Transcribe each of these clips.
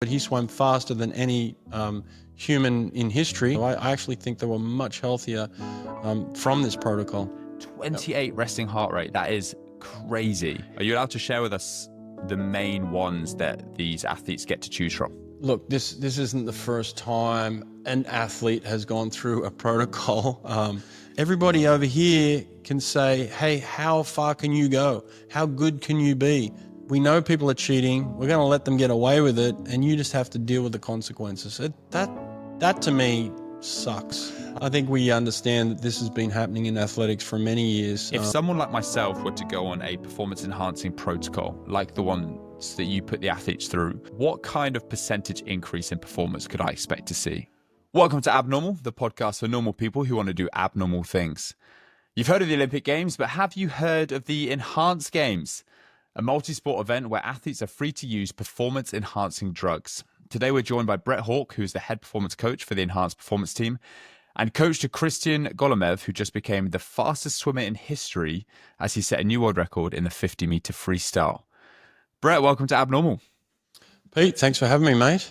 but he swam faster than any human in history. I actually think they were much healthier from this protocol. 28 resting heart rate, that is crazy. Are you allowed to share with us the main ones that these athletes get to choose from? Look, this isn't the first time an athlete has gone through a protocol. Everybody over here can say, hey, how far can you go? How good can you be? We know people are cheating. We're going to let them get away with it, and you just have to deal with the consequences. That to me sucks. I think we understand that this has been happening in athletics for many years. If someone like myself were to go on a performance-enhancing protocol, like the ones that you put the athletes through, what kind of percentage increase in performance could I expect to see? Welcome to Abnormal, the podcast for normal people who want to do abnormal things. You've heard of the Olympic Games, but have you heard of the Enhanced Games? A multi-sport event where athletes are free to use performance-enhancing drugs. Today we're joined by Brett Hawke, who's the head performance coach for the Enhanced Performance team, and coach to Christian Golomev, who just became the fastest swimmer in history as he set a new world record in the 50-meter freestyle. Brett, welcome to Abnormal. Pete, thanks for having me, mate.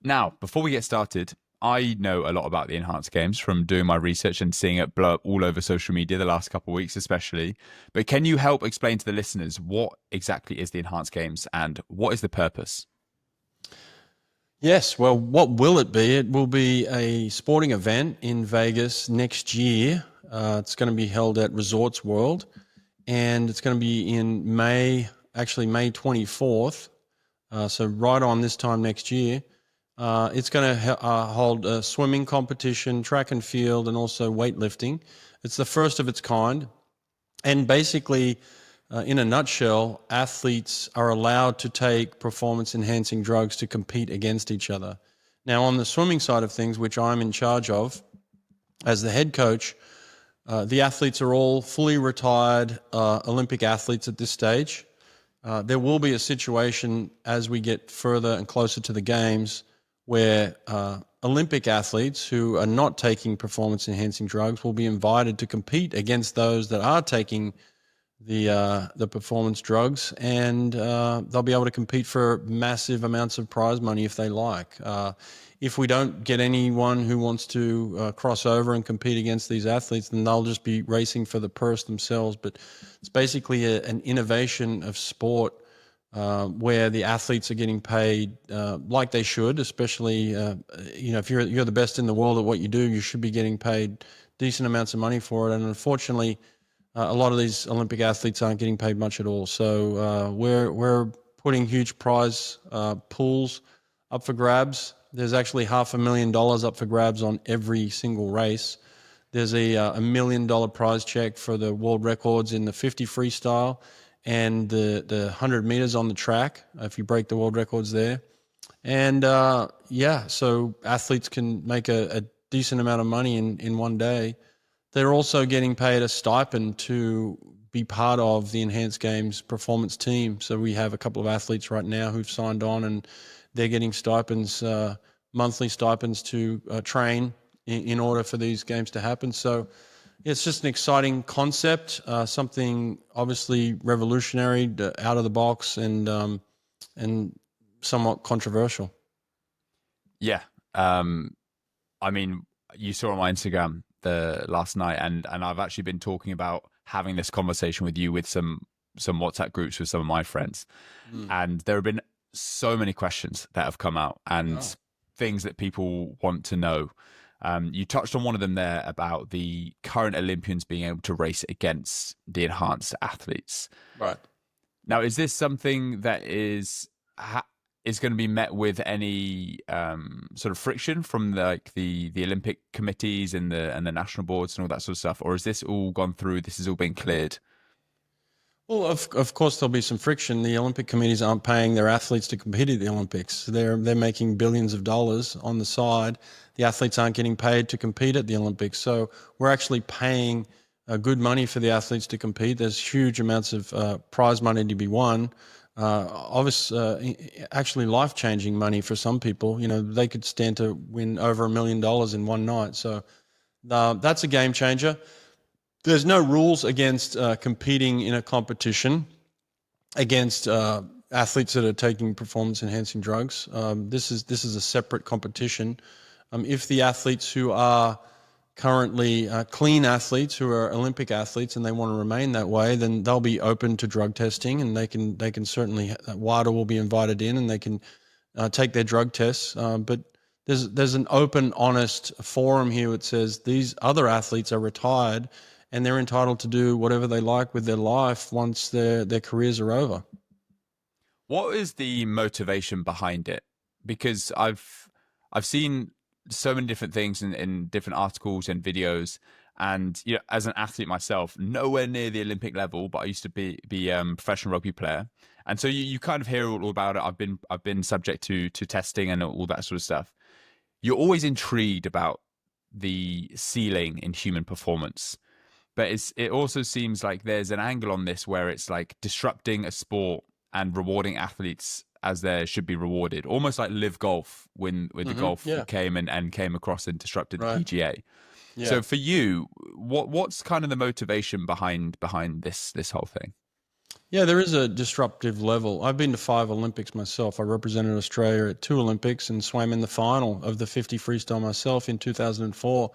Now, before we get started, I know a lot about the Enhanced Games from doing my research and seeing it blow up all over social media the last couple of weeks especially. But can you help explain to the listeners what exactly is the Enhanced Games and what is the purpose? Yes, well, what will it be? It will be a sporting event in Vegas next year. It's going to be held at Resorts World, and it's going to be in May 24th, so right on this time next year. It's going to hold a swimming competition, track and field, and also weightlifting. It's the first of its kind. And basically, in a nutshell, athletes are allowed to take performance-enhancing drugs to compete against each other. Now, on the swimming side of things, which I'm in charge of as the head coach, the athletes are all fully retired Olympic athletes at this stage. There will be a situation as we get further and closer to the games where Olympic athletes who are not taking performance-enhancing drugs will be invited to compete against those that are taking the performance drugs, and they'll be able to compete for massive amounts of prize money if they like. If we don't get anyone who wants to cross over and compete against these athletes, then they'll just be racing for the purse themselves. But it's basically an innovation of sport where the athletes are getting paid like they should, especially if you're the best in the world at what you do, you should be getting paid decent amounts of money for it. And unfortunately, a lot of these Olympic athletes aren't getting paid much at all. So we're putting huge prize pools up for grabs. There's actually $500,000 up for grabs on every single race. There's a $1 million prize check for the world records in the 50 freestyle and the 100 meters on the track, if you break the world records there. And so athletes can make a decent amount of money in one day. They're also getting paid a stipend to be part of the Enhanced Games performance team. So we have a couple of athletes right now who've signed on, and they're getting stipends, monthly stipends to train in order for these games to happen. So it's just an exciting concept, something obviously revolutionary, out of the box, and somewhat controversial. Yeah. I mean, you saw on my Instagram the last night, and I've actually been talking about having this conversation with you with some WhatsApp groups with some of my friends. And there have been so many questions that have come out and things that people want to know. You touched on one of them there about the current Olympians being able to race against the enhanced athletes. Right. Now, is this something that is going to be met with any sort of friction from the Olympic committees and the national boards and all that sort of stuff, or has this all gone through? This has all been cleared? Well, of course there'll be some friction. The Olympic committees aren't paying their athletes to compete at the Olympics. They're making billions of dollars on the side. The athletes aren't getting paid to compete at the Olympics. So we're actually paying good money for the athletes to compete. There's huge amounts of prize money to be won. Actually life-changing money for some people. They could stand to win over $1 million in one night. So that's a game changer. There's no rules against competing in a competition against athletes that are taking performance enhancing drugs. This is a separate competition. If the athletes who are currently clean athletes, who are Olympic athletes, and they want to remain that way, then they'll be open to drug testing, and they can certainly, WADA will be invited in, and they can take their drug tests. But there's an open, honest forum here that says these other athletes are retired, and they're entitled to do whatever they like with their life once their careers are over. What is the motivation behind it? Because I've seen so many different things in different articles and videos, and as an athlete myself, nowhere near the Olympic level, but I used to be a professional rugby player, and so you kind of hear all about it. I've been subject to testing and all that sort of stuff. You're always intrigued about the ceiling in human performance, but it also seems like there's an angle on this where it's like disrupting a sport and rewarding athletes as they should be rewarded, almost like Live Golf when the golf came and came across and disrupted the PGA. Yeah. So for you, what's kind of the motivation behind this whole thing? Yeah, there is a disruptive level. I've been to 5 Olympics myself. I represented Australia at 2 Olympics and swam in the final of the 50 freestyle myself in 2004.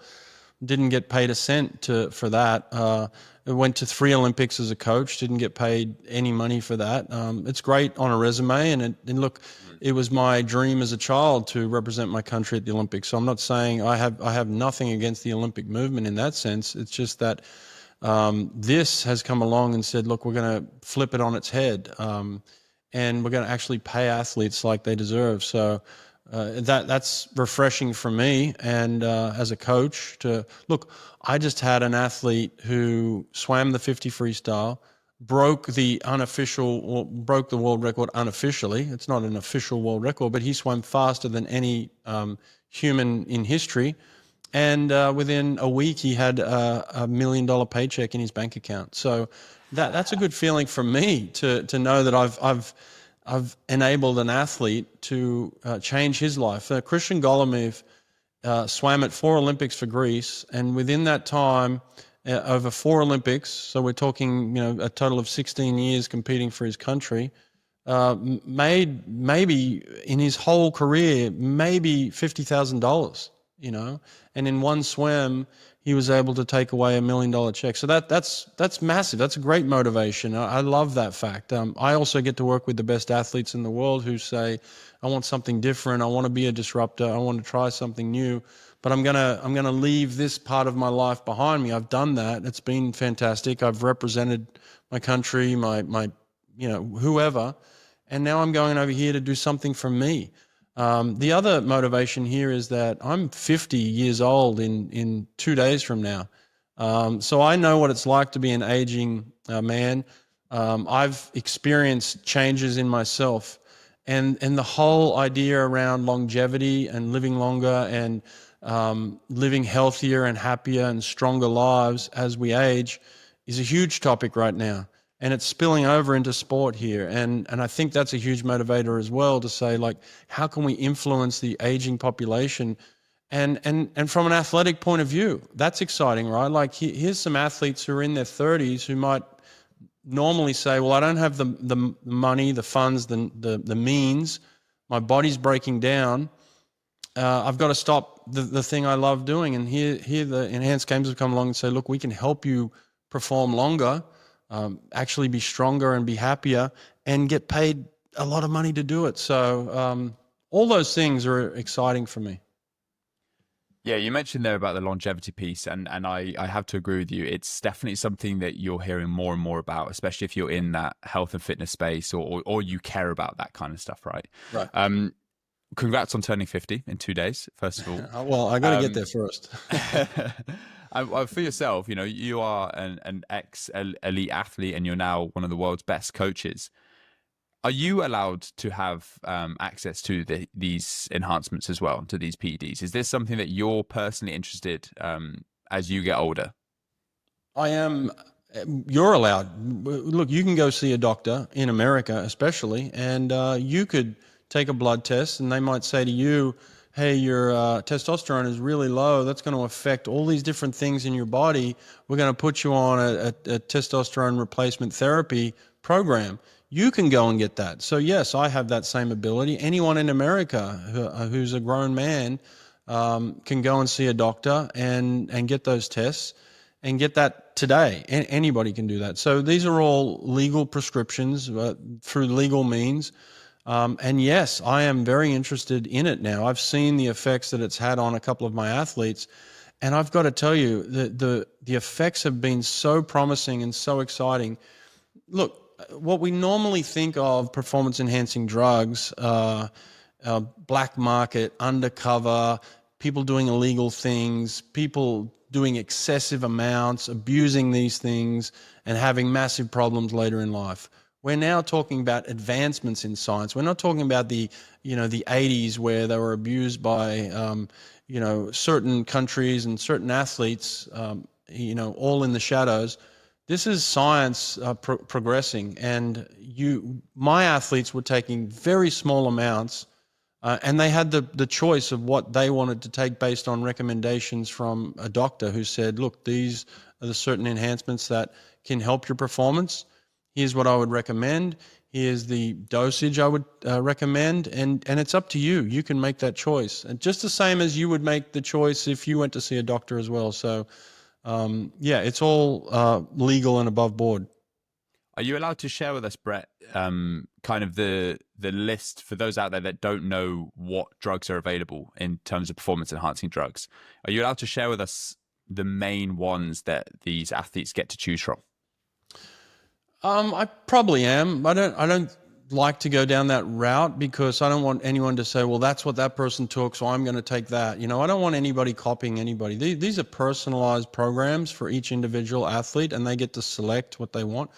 Didn't get paid a cent for that. I went to 3 Olympics as a coach. Didn't get paid any money for that. It's great on a resume, and look, it was my dream as a child to represent my country at the Olympics. So I'm not saying I have nothing against the Olympic movement in that sense. It's just that this has come along and said, look, we're going to flip it on its head, and we're going to actually pay athletes like they deserve. So that's refreshing for me, and as a coach to look. I just had an athlete who swam the 50 freestyle, broke the world record unofficially. It's not an official world record, but he swam faster than any human in history. And within a week, he had a $1 million paycheck in his bank account. So that's a good feeling for me to know that I've enabled an athlete to change his life. Christian Golomiev swam at 4 Olympics for Greece, and within that time, over 4 Olympics, so we're talking a total of 16 years competing for his country, made maybe in his whole career maybe $50,000. And in one swim, he was able to take away $1 million check. So that's massive. That's a great motivation. I love that fact. I also get to work with the best athletes in the world who say, I want something different. I want to be a disruptor. I want to try something new, but I'm gonna leave this part of my life behind me. I've done that. It's been fantastic. I've represented my country, my whoever, and now I'm going over here to do something for me. The other motivation here is that I'm 50 years old in 2 days from now. So I know what it's like to be an aging man. I've experienced changes in myself, and the whole idea around longevity and living longer and living healthier and happier and stronger lives as we age is a huge topic right now. And it's spilling over into sport here. And I think that's a huge motivator as well, to say, like, how can we influence the aging population? And from an athletic point of view, that's exciting, right? Like, here's some athletes who are in their 30s who might normally say, well, I don't have the money, the funds, the means. My body's breaking down. I've got to stop the thing I love doing. And here the Enhanced Games have come along and say, look, we can help you perform longer, actually be stronger and be happier, and get paid a lot of money to do it. So all those things are exciting for me. Yeah, you mentioned there about the longevity piece, and I have to agree with you. It's definitely something that you're hearing more and more about, especially if you're in that health and fitness space, or you care about that kind of stuff, right? Right. Congrats on turning 50 in 2 days, first of all. Well, I got to get there first. For yourself, you are an ex-elite athlete, and you're now one of the world's best coaches. Are you allowed to have access to these enhancements as well, to these PEDs? Is this something that you're personally interested as you get older? I am. You're allowed. Look, you can go see a doctor in America, especially, and you could take a blood test, and they might say to you, hey, your testosterone is really low. That's going to affect all these different things in your body. We're going to put you on a testosterone replacement therapy program. you can go and get that. So yes, I have that same ability. Anyone in America who's a grown man can go and see a doctor and get those tests and get that today. Anybody can do that. So these are all legal prescriptions through legal means. And yes, I am very interested in it now. I've seen the effects that it's had on a couple of my athletes. And I've got to tell you, the effects have been so promising and so exciting. Look, what we normally think of performance-enhancing drugs, black market, undercover, people doing illegal things, people doing excessive amounts, abusing these things, and having massive problems later in life. We're now talking about advancements in science. We're not talking about the 80s where they were abused by, certain countries and certain athletes, all in the shadows. This is science progressing, and my athletes were taking very small amounts, and they had the choice of what they wanted to take based on recommendations from a doctor who said, look, these are the certain enhancements that can help your performance. Here's what I would recommend. Here's the dosage I would recommend, and it's up to you. You can make that choice, and just the same as you would make the choice if you went to see a doctor as well. So it's all legal and above board. Are you allowed to share with us, Brett, kind of the list for those out there that don't know what drugs are available in terms of performance-enhancing drugs? Are you allowed to share with us the main ones that these athletes get to choose from? I probably am. I don't like to go down that route because I don't want anyone to say, well, that's what that person took, so I'm going to take that. I don't want anybody copying anybody. These are personalized programs for each individual athlete, and they get to select what they want.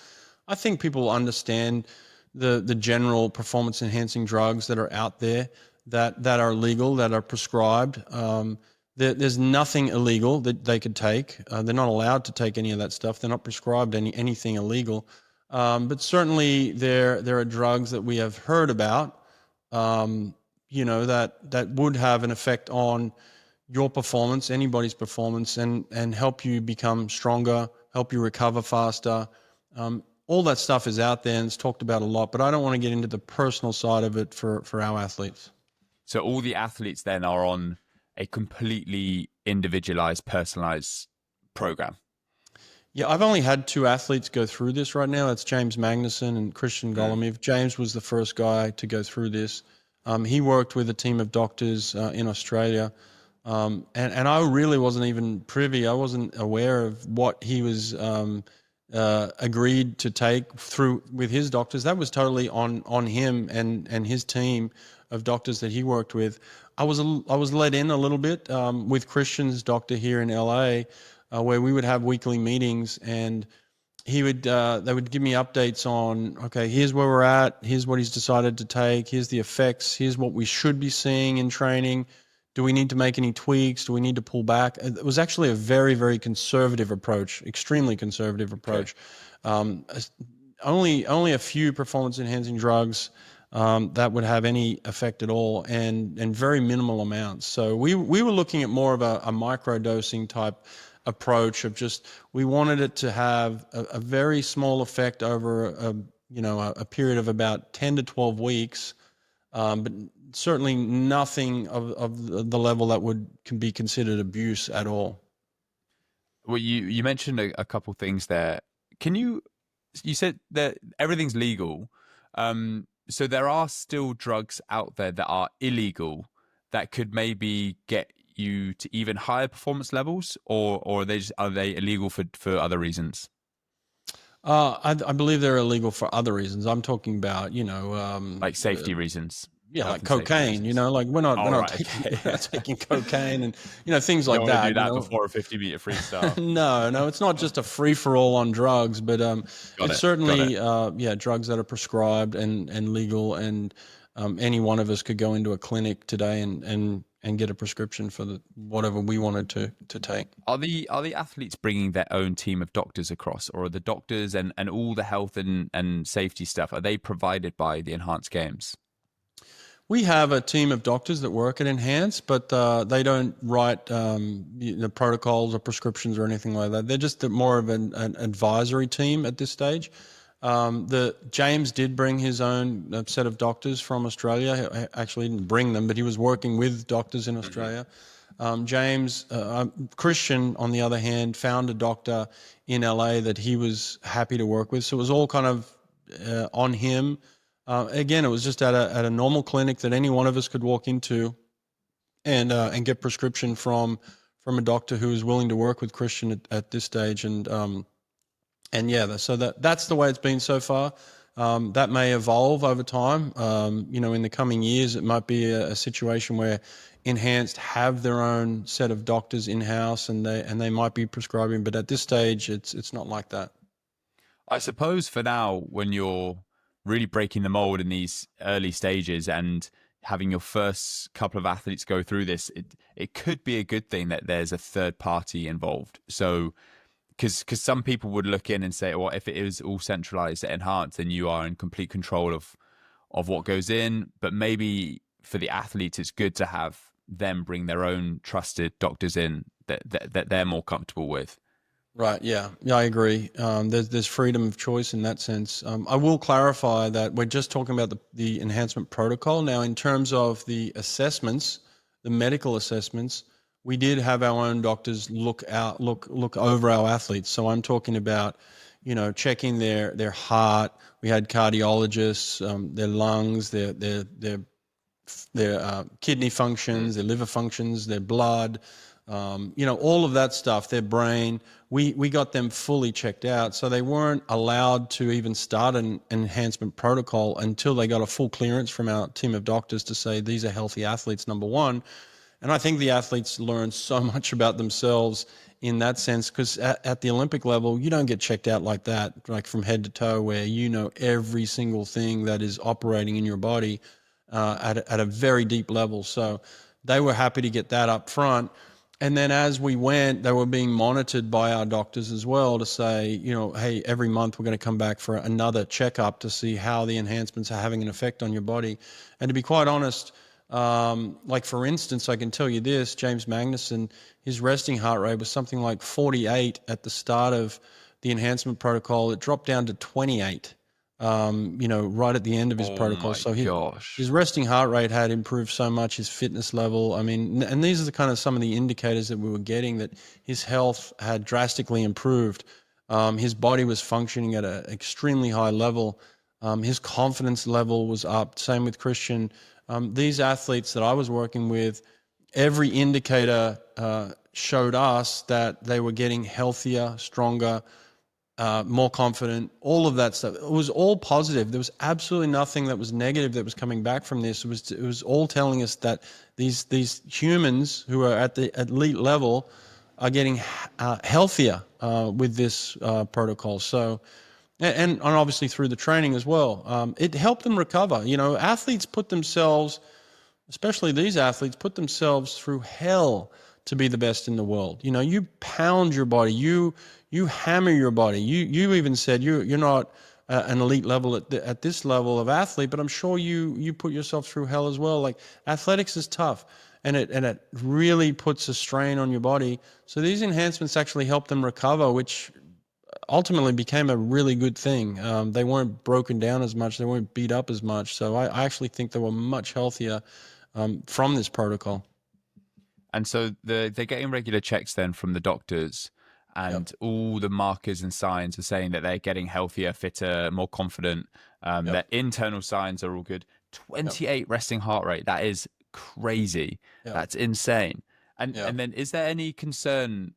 I think people understand the general performance enhancing drugs that are out there that are legal, that are prescribed. There's nothing illegal that they could take. They're not allowed to take any of that stuff. They're not prescribed anything illegal. But certainly there are drugs that we have heard about, that would have an effect on your performance, anybody's performance, and help you become stronger, help you recover faster. All that stuff is out there and it's talked about a lot, but I don't want to get into the personal side of it for our athletes. So all the athletes then are on a completely individualized, personalized program. Yeah, I've only had 2 athletes go through this right now. That's James Magnuson and Christian Golomiev. James was the first guy to go through this. He worked with a team of doctors in Australia. And I really wasn't even privy. I wasn't aware of what he was agreed to take through with his doctors. That was totally on him and his team of doctors that he worked with. I was let in a little bit with Christian's doctor here in LA, where we would have weekly meetings, and they would give me updates on, okay, here's where we're at, here's what he's decided to take, here's the effects, here's what we should be seeing in training. Do we need to make any tweaks? Do we need to pull back? It was actually a very, very conservative approach, extremely conservative approach. Okay. Only a few performance-enhancing drugs that would have any effect at all, and very minimal amounts. So we were looking at more of a micro-dosing type approach of just, we wanted it to have a very small effect over a period of about 10 to 12 weeks, but certainly nothing of the level that can be considered abuse at all. Well, you mentioned a couple things there. You said that everything's legal. So there are still drugs out there that are illegal that could maybe get you to even higher performance levels, or are they illegal for other reasons? I believe they're illegal for other reasons. I'm talking about, like safety reasons. Yeah, like cocaine, like we're not taking cocaine and, things like that. You don't do that before a 50-meter freestyle. No, it's not just a free-for-all on drugs, but it's certainly, drugs that are prescribed and legal, and any one of us could go into a clinic today and get a prescription for whatever we wanted to take. Are the athletes bringing their own team of doctors across, or are the doctors and all the health and safety stuff, are they provided by the Enhanced Games? We have a team of doctors that work at Enhance, but they don't write the protocols or prescriptions or anything like that. They're just more of an advisory team at this stage. The James did bring his own set of doctors from Australia. He actually didn't bring them, but he was working with doctors in Australia. Christian, on the other hand, found a doctor in LA that he was happy to work with. So it was all kind of on him. Again, it was just at a normal clinic that any one of us could walk into and get prescription from a doctor who was willing to work with Christian at this stage. And yeah, so that's the way it's been so far. That may evolve over time. In the coming years, it might be a situation where Enhanced have their own set of doctors in-house and they might be prescribing, but at this stage, it's not like that. I suppose for now, when you're really breaking the mold in these early stages and having your first couple of athletes go through this, it could be a good thing that there's a third party involved. So, because some people would look in and say, well, if it is all centralized at Enhanced, then you are in complete control of what goes in. But maybe for the athletes, it's good to have them bring their own trusted doctors in that they're more comfortable with. Right. Yeah, I agree. There's freedom of choice in that sense. I will clarify that we're just talking about the enhancement protocol. Now, in terms of the assessments, the medical assessments, we did have our own doctors look over our athletes. So I'm talking about, checking their heart. We had cardiologists, their lungs, their kidney functions, their liver functions, their blood, all of that stuff, their brain. We got them fully checked out. So they weren't allowed to even start an enhancement protocol until they got a full clearance from our team of doctors to say these are healthy athletes, number one. And I think the athletes learn so much about themselves in that sense, because at the Olympic level, you don't get checked out like that, like from head to toe, where you know every single thing that is operating in your body at a very deep level. So they were happy to get that up front. And then as we went, they were being monitored by our doctors as well to say, hey, every month we're going to come back for another checkup to see how the enhancements are having an effect on your body. And to be quite honest, like for instance, I can tell you this, James Magnuson, his resting heart rate was something like 48 at the start of the enhancement protocol. It dropped down to 28. Right at the end of his protocol. So his resting heart rate had improved so much, his fitness level. I mean, and these are the kind of some of the indicators that we were getting that his health had drastically improved. His body was functioning at an extremely high level. His confidence level was up. Same with Christian. These athletes that I was working with, every indicator showed us that they were getting healthier, stronger, more confident, all of that stuff. It was all positive. There was absolutely nothing that was negative that was coming back from this. It was all telling us that these humans who are at the elite level are getting healthier with this protocol. So, and obviously through the training as well, it helped them recover. Athletes put themselves, especially these athletes, put themselves through hell to be the best in the world. You pound your body, you hammer your body. You even said you're not an elite level at this level of athlete, but I'm sure you put yourself through hell as well. Like, athletics is tough, and it really puts a strain on your body. So these enhancements actually help them recover, which ultimately became a really good thing. They weren't broken down as much, they weren't beat up as much. So I actually think they were much healthier from this protocol. And so they're getting regular checks then from the doctors, and all the markers and signs are saying that they're getting healthier, fitter, more confident. Their internal signs are all good. 28 resting heart rate. That is crazy. That's insane. And then is there any concern,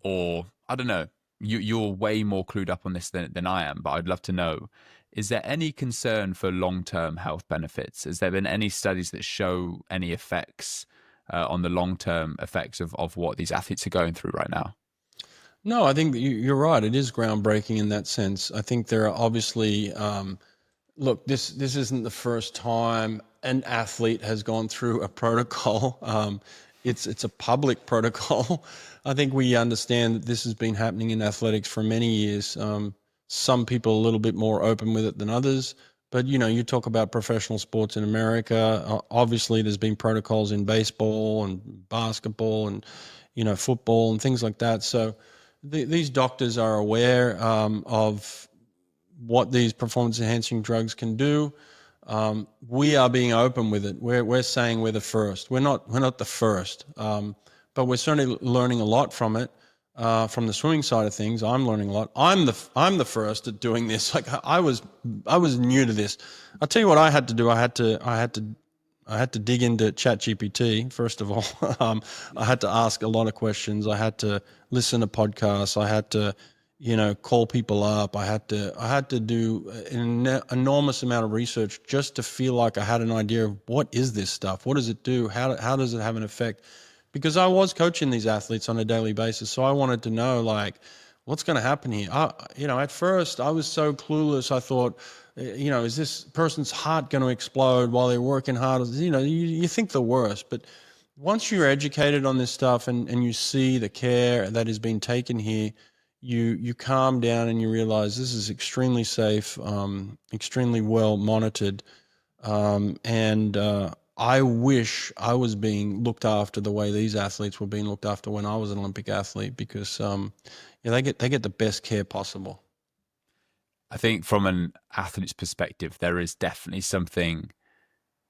or I don't know, you're way more clued up on this than I am, but I'd love to know, is there any concern for long-term health benefits? Has there been any studies that show any effects on the long-term effects of what these athletes are going through right now? No, I think you're right. It is groundbreaking in that sense. I think there are obviously, look, this isn't the first time an athlete has gone through a protocol. It's a public protocol. I think we understand that this has been happening in athletics for many years. Some people a little bit more open with it than others. But, you talk about professional sports in America. Obviously, there's been protocols in baseball and basketball and, football and things like that. So these doctors are aware of what these performance enhancing drugs can do. We are being open with it. We're saying we're the first. We're not the first, but we're certainly learning a lot from it. From the swimming side of things, I'm learning a lot. I'm the first at doing this. Like I was new to this. I'll tell you what I had to do. I had to dig into ChatGPT first of all. I had to ask a lot of questions. I had to listen to podcasts. I had to, call people up. I had to do an enormous amount of research just to feel like I had an idea of what is this stuff? What does it do? How does it have an effect? Because I was coaching these athletes on a daily basis. So I wanted to know, like, what's going to happen here? At first I was so clueless. I thought, is this person's heart going to explode while they're working hard? You think the worst, but once you're educated on this stuff and you see the care that is being taken here, you calm down and you realize this is extremely safe, extremely well monitored. I wish I was being looked after the way these athletes were being looked after when I was an Olympic athlete, because they get the best care possible. I think from an athlete's perspective, there is definitely something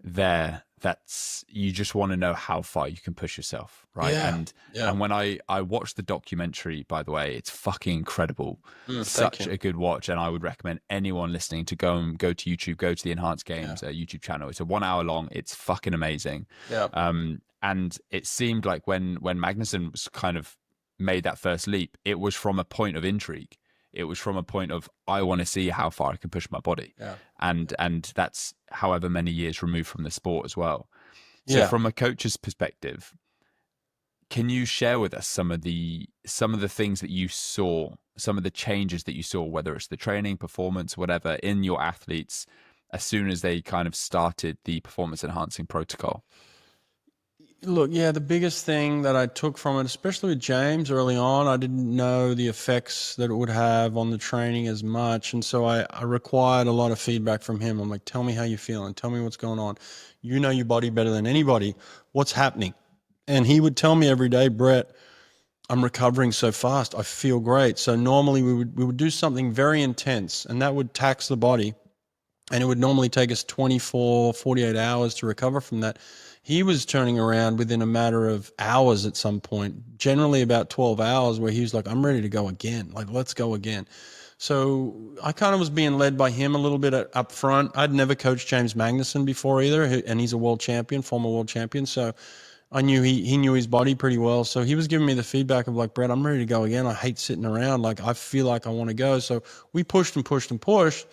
there that's, you just want to know how far you can push yourself, right? And when I watched the documentary, by the way, it's fucking incredible. Such a good watch, and I would recommend anyone listening to go to YouTube, go to the Enhanced Games YouTube channel. It's a 1 hour long. It's fucking amazing. And it seemed like when Magnussen was kind of made that first leap, it was from a point of intrigue. It was from a point of, I want to see how far I can push my body. And that's however many years removed from the sport as well. So from a coach's perspective, can you share with us some of the things that you saw, some of the changes that you saw, whether it's the training, performance, whatever, in your athletes as soon as they kind of started the performance enhancing protocol? Look, the biggest thing that I took from it, especially with James early on, I didn't know the effects that it would have on the training as much. And so I required a lot of feedback from him. I'm like, tell me how you're feeling. Tell me what's going on. You know your body better than anybody. What's happening? And he would tell me every day, Brett, I'm recovering so fast. I feel great. So normally we would do something very intense, and that would tax the body. And it would normally take us 24, 48 hours to recover from that. He was turning around within a matter of hours at some point, generally about 12 hours, where he was like, I'm ready to go again. Like, let's go again. So I kind of was being led by him a little bit up front. I'd never coached James Magnussen before either, and he's a world champion, former world champion. So I knew he knew his body pretty well. So he was giving me the feedback of like, Brett, I'm ready to go again. I hate sitting around. Like, I feel like I want to go. So we pushed and pushed and pushed.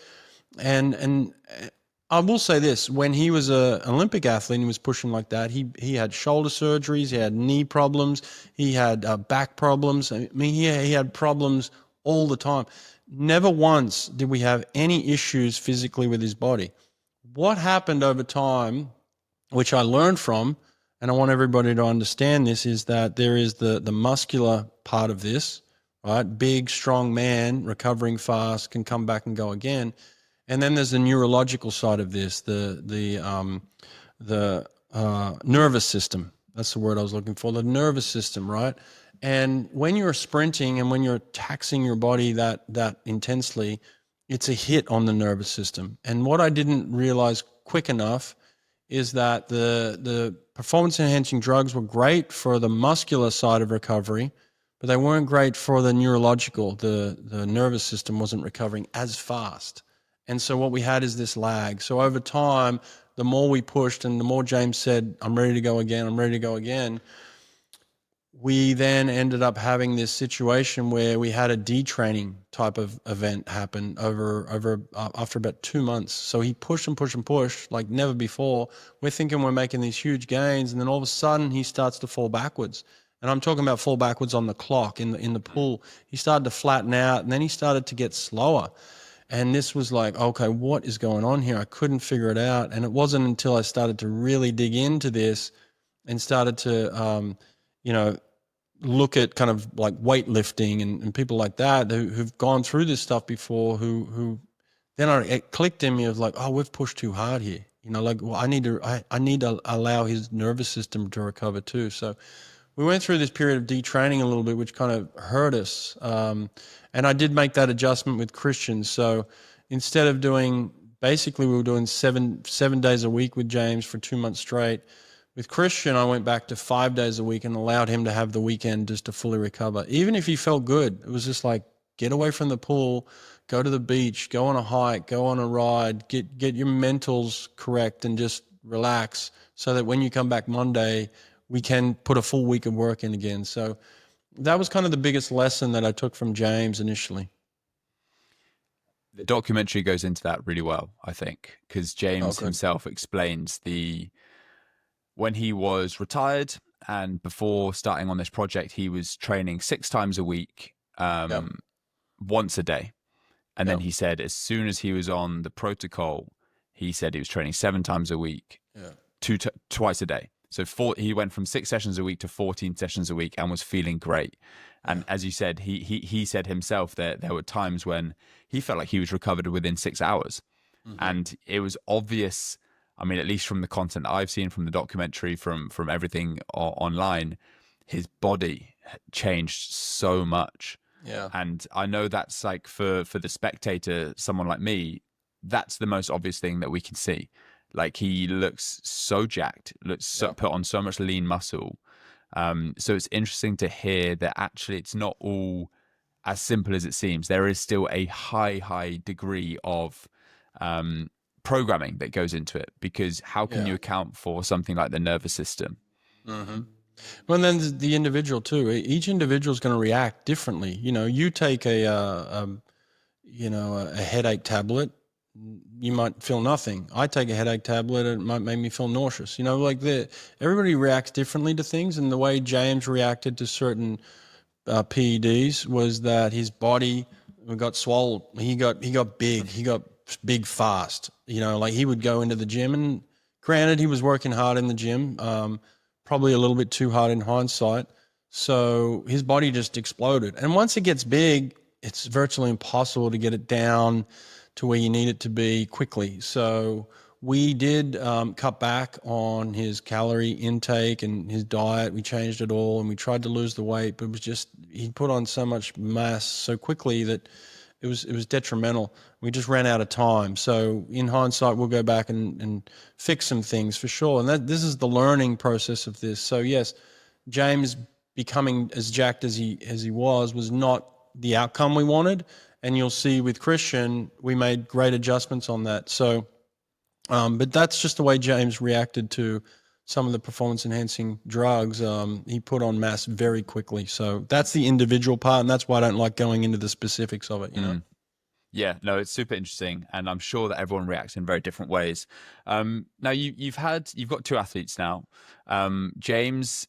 And I will say this, when he was an Olympic athlete and he was pushing like that, he had shoulder surgeries, he had knee problems, he had back problems. I mean, he had problems all the time. Never once did we have any issues physically with his body. What happened over time, which I learned from, and I want everybody to understand this, is that there is the muscular part of this, right? Big, strong man, recovering fast, can come back and go again. And then there's the neurological side of this, the nervous system. That's the word I was looking for, the nervous system, right? And when you're sprinting and when you're taxing your body that intensely, it's a hit on the nervous system. And what I didn't realize quick enough is that the performance enhancing drugs were great for the muscular side of recovery, but they weren't great for the neurological. The nervous system wasn't recovering as fast. And so what we had is this lag. So over time, the more we pushed and the more James said, I'm ready to go again, we then ended up having this situation where we had a detraining type of event happen after about 2 months. So he pushed and pushed and pushed like never before. We're thinking we're making these huge gains, and then all of a sudden he starts to fall backwards. And I'm talking about fall backwards on the clock in the pool. He started to flatten out, and then he started to get slower. And this was like, okay, what is going on here? I couldn't figure it out. And it wasn't until I started to really dig into this and started to, look at kind of like weightlifting and people like that who've gone through this stuff before, who then it clicked in me of like, oh, we've pushed too hard here. Well, I need to allow his nervous system to recover too. So we went through this period of detraining a little bit, which kind of hurt us. And I did make that adjustment with Christian. So instead of doing, basically we were doing seven days a week with James for 2 months straight. With Christian, I went back to 5 days a week and allowed him to have the weekend just to fully recover. Even if he felt good, it was just like, get away from the pool, go to the beach, go on a hike, go on a ride, get your mentals correct and just relax so that when you come back Monday, we can put a full week of work in again. So that was kind of the biggest lesson that I took from James initially. The documentary goes into that really well, I think, because James himself explains when he was retired and before starting on this project, he was training 6 times a week, once a day. And then he said, as soon as he was on the protocol, he said he was training 7 times a week, twice a day. So he went from 6 sessions a week to 14 sessions a week and was feeling great. And as you said, he said himself that there were times when he felt like he was recovered within 6 hours. And it was obvious, I mean, at least from the content that I've seen from the documentary, from everything online, his body changed so much. Yeah. And I know that's like for the spectator, someone like me, that's the most obvious thing that we can see. Like he looks so jacked, put on so much lean muscle. So it's interesting to hear that actually it's not all as simple as it seems. There is still a high degree of programming that goes into it, because how can you account for something like the nervous system? Well, and then the individual too. Each individual is going to react differently. You take a headache tablet, you might feel nothing. I take a headache tablet, and it might make me feel nauseous. Everybody reacts differently to things, and the way James reacted to certain PEDs was that his body got swollen. He got big. He got big fast. He would go into the gym, and granted, he was working hard in the gym. Probably a little bit too hard in hindsight. So his body just exploded. And once it gets big, it's virtually impossible to get it down to where you need it to be quickly. So we did cut back on his calorie intake and his diet. We changed it all, and we tried to lose the weight, but it was just, he put on so much mass so quickly that it was detrimental. We just ran out of time. So in hindsight, we'll go back and fix some things for sure. And this is the learning process of this. So yes, James becoming as jacked as he was not the outcome we wanted. And you'll see with Christian, we made great adjustments on that. So, but that's just the way James reacted to some of the performance enhancing drugs. He put on mass very quickly. So that's the individual part. And that's why I don't like going into the specifics of it, Yeah, no, it's super interesting. And I'm sure that everyone reacts in very different ways. Now you've got 2 athletes now. James,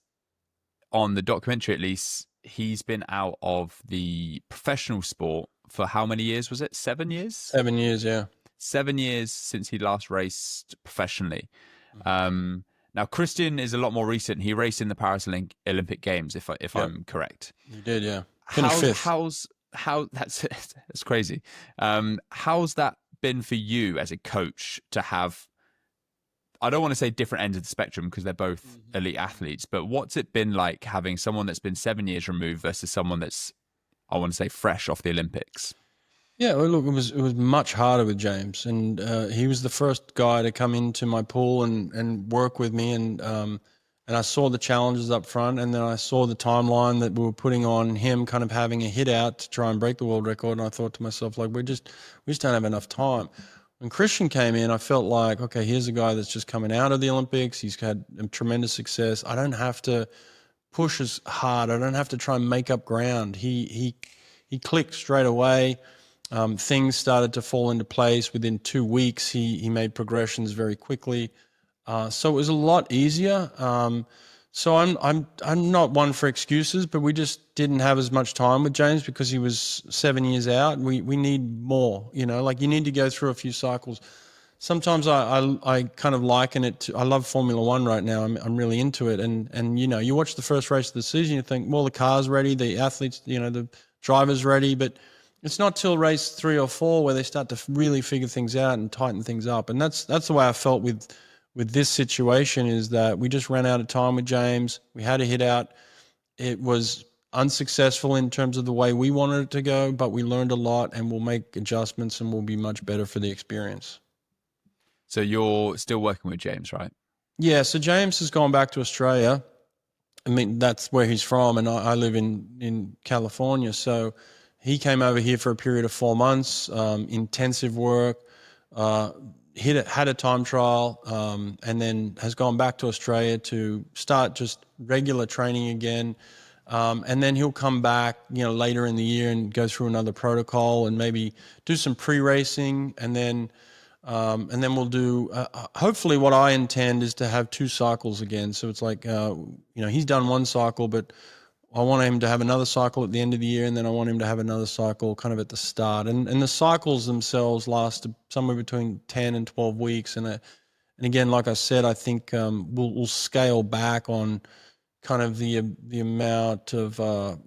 on the documentary, at least, he's been out of the professional sport for how many years was it? 7 years? 7 years, yeah. 7 years since he last raced professionally. Now, Christian is a lot more recent. He raced in the Paris Olympic Games, if I'm correct. He did, yeah. That's crazy. How's that been for you as a coach to have, I don't want to say different ends of the spectrum because they're both elite athletes, but what's it been like having someone that's been 7 years removed versus someone that's, I want to say, fresh off the Olympics? Yeah, well, look, it was much harder with James, and he was the first guy to come into my pool and work with me, and I saw the challenges up front, and then I saw the timeline that we were putting on him, kind of having a hit out to try and break the world record, and I thought to myself, like, we just don't have enough time. When Christian came in, I felt like, okay, here's a guy that's just coming out of the Olympics. He's had tremendous success. I don't have to push as hard. I don't have to try and make up ground. He clicked straight away. Things started to fall into place within 2 weeks. He made progressions very quickly, so it was a lot easier. So I'm not one for excuses, but we just didn't have as much time with James because he was 7 years out. We need more, like you need to go through a few cycles. Sometimes I kind of liken it to, I love Formula One right now. I'm really into it, and you watch the first race of the season, you think, well, the car's ready, the athletes, the driver's ready, but it's not till race 3 or 4 where they start to really figure things out and tighten things up. And that's the way I felt with this situation, is that we just ran out of time with James. We had a hit out. It was unsuccessful in terms of the way we wanted it to go, but we learned a lot, and we'll make adjustments, and we'll be much better for the experience. So you're still working with James, right? Yeah, so James has gone back to Australia. I mean, that's where he's from, and I live in California. So he came over here for a period of 4 months, intensive work, had a time trial, and then has gone back to Australia to start just regular training again. And then he'll come back, later in the year and go through another protocol and maybe do some pre-racing, and then we'll do, hopefully what I intend is to have 2 cycles again. So it's like, he's done 1 cycle, but I want him to have another cycle at the end of the year, and then I want him to have another cycle kind of at the start. And the cycles themselves last somewhere between 10 and 12 weeks. And again, like I said, I think we'll scale back on kind of the amount of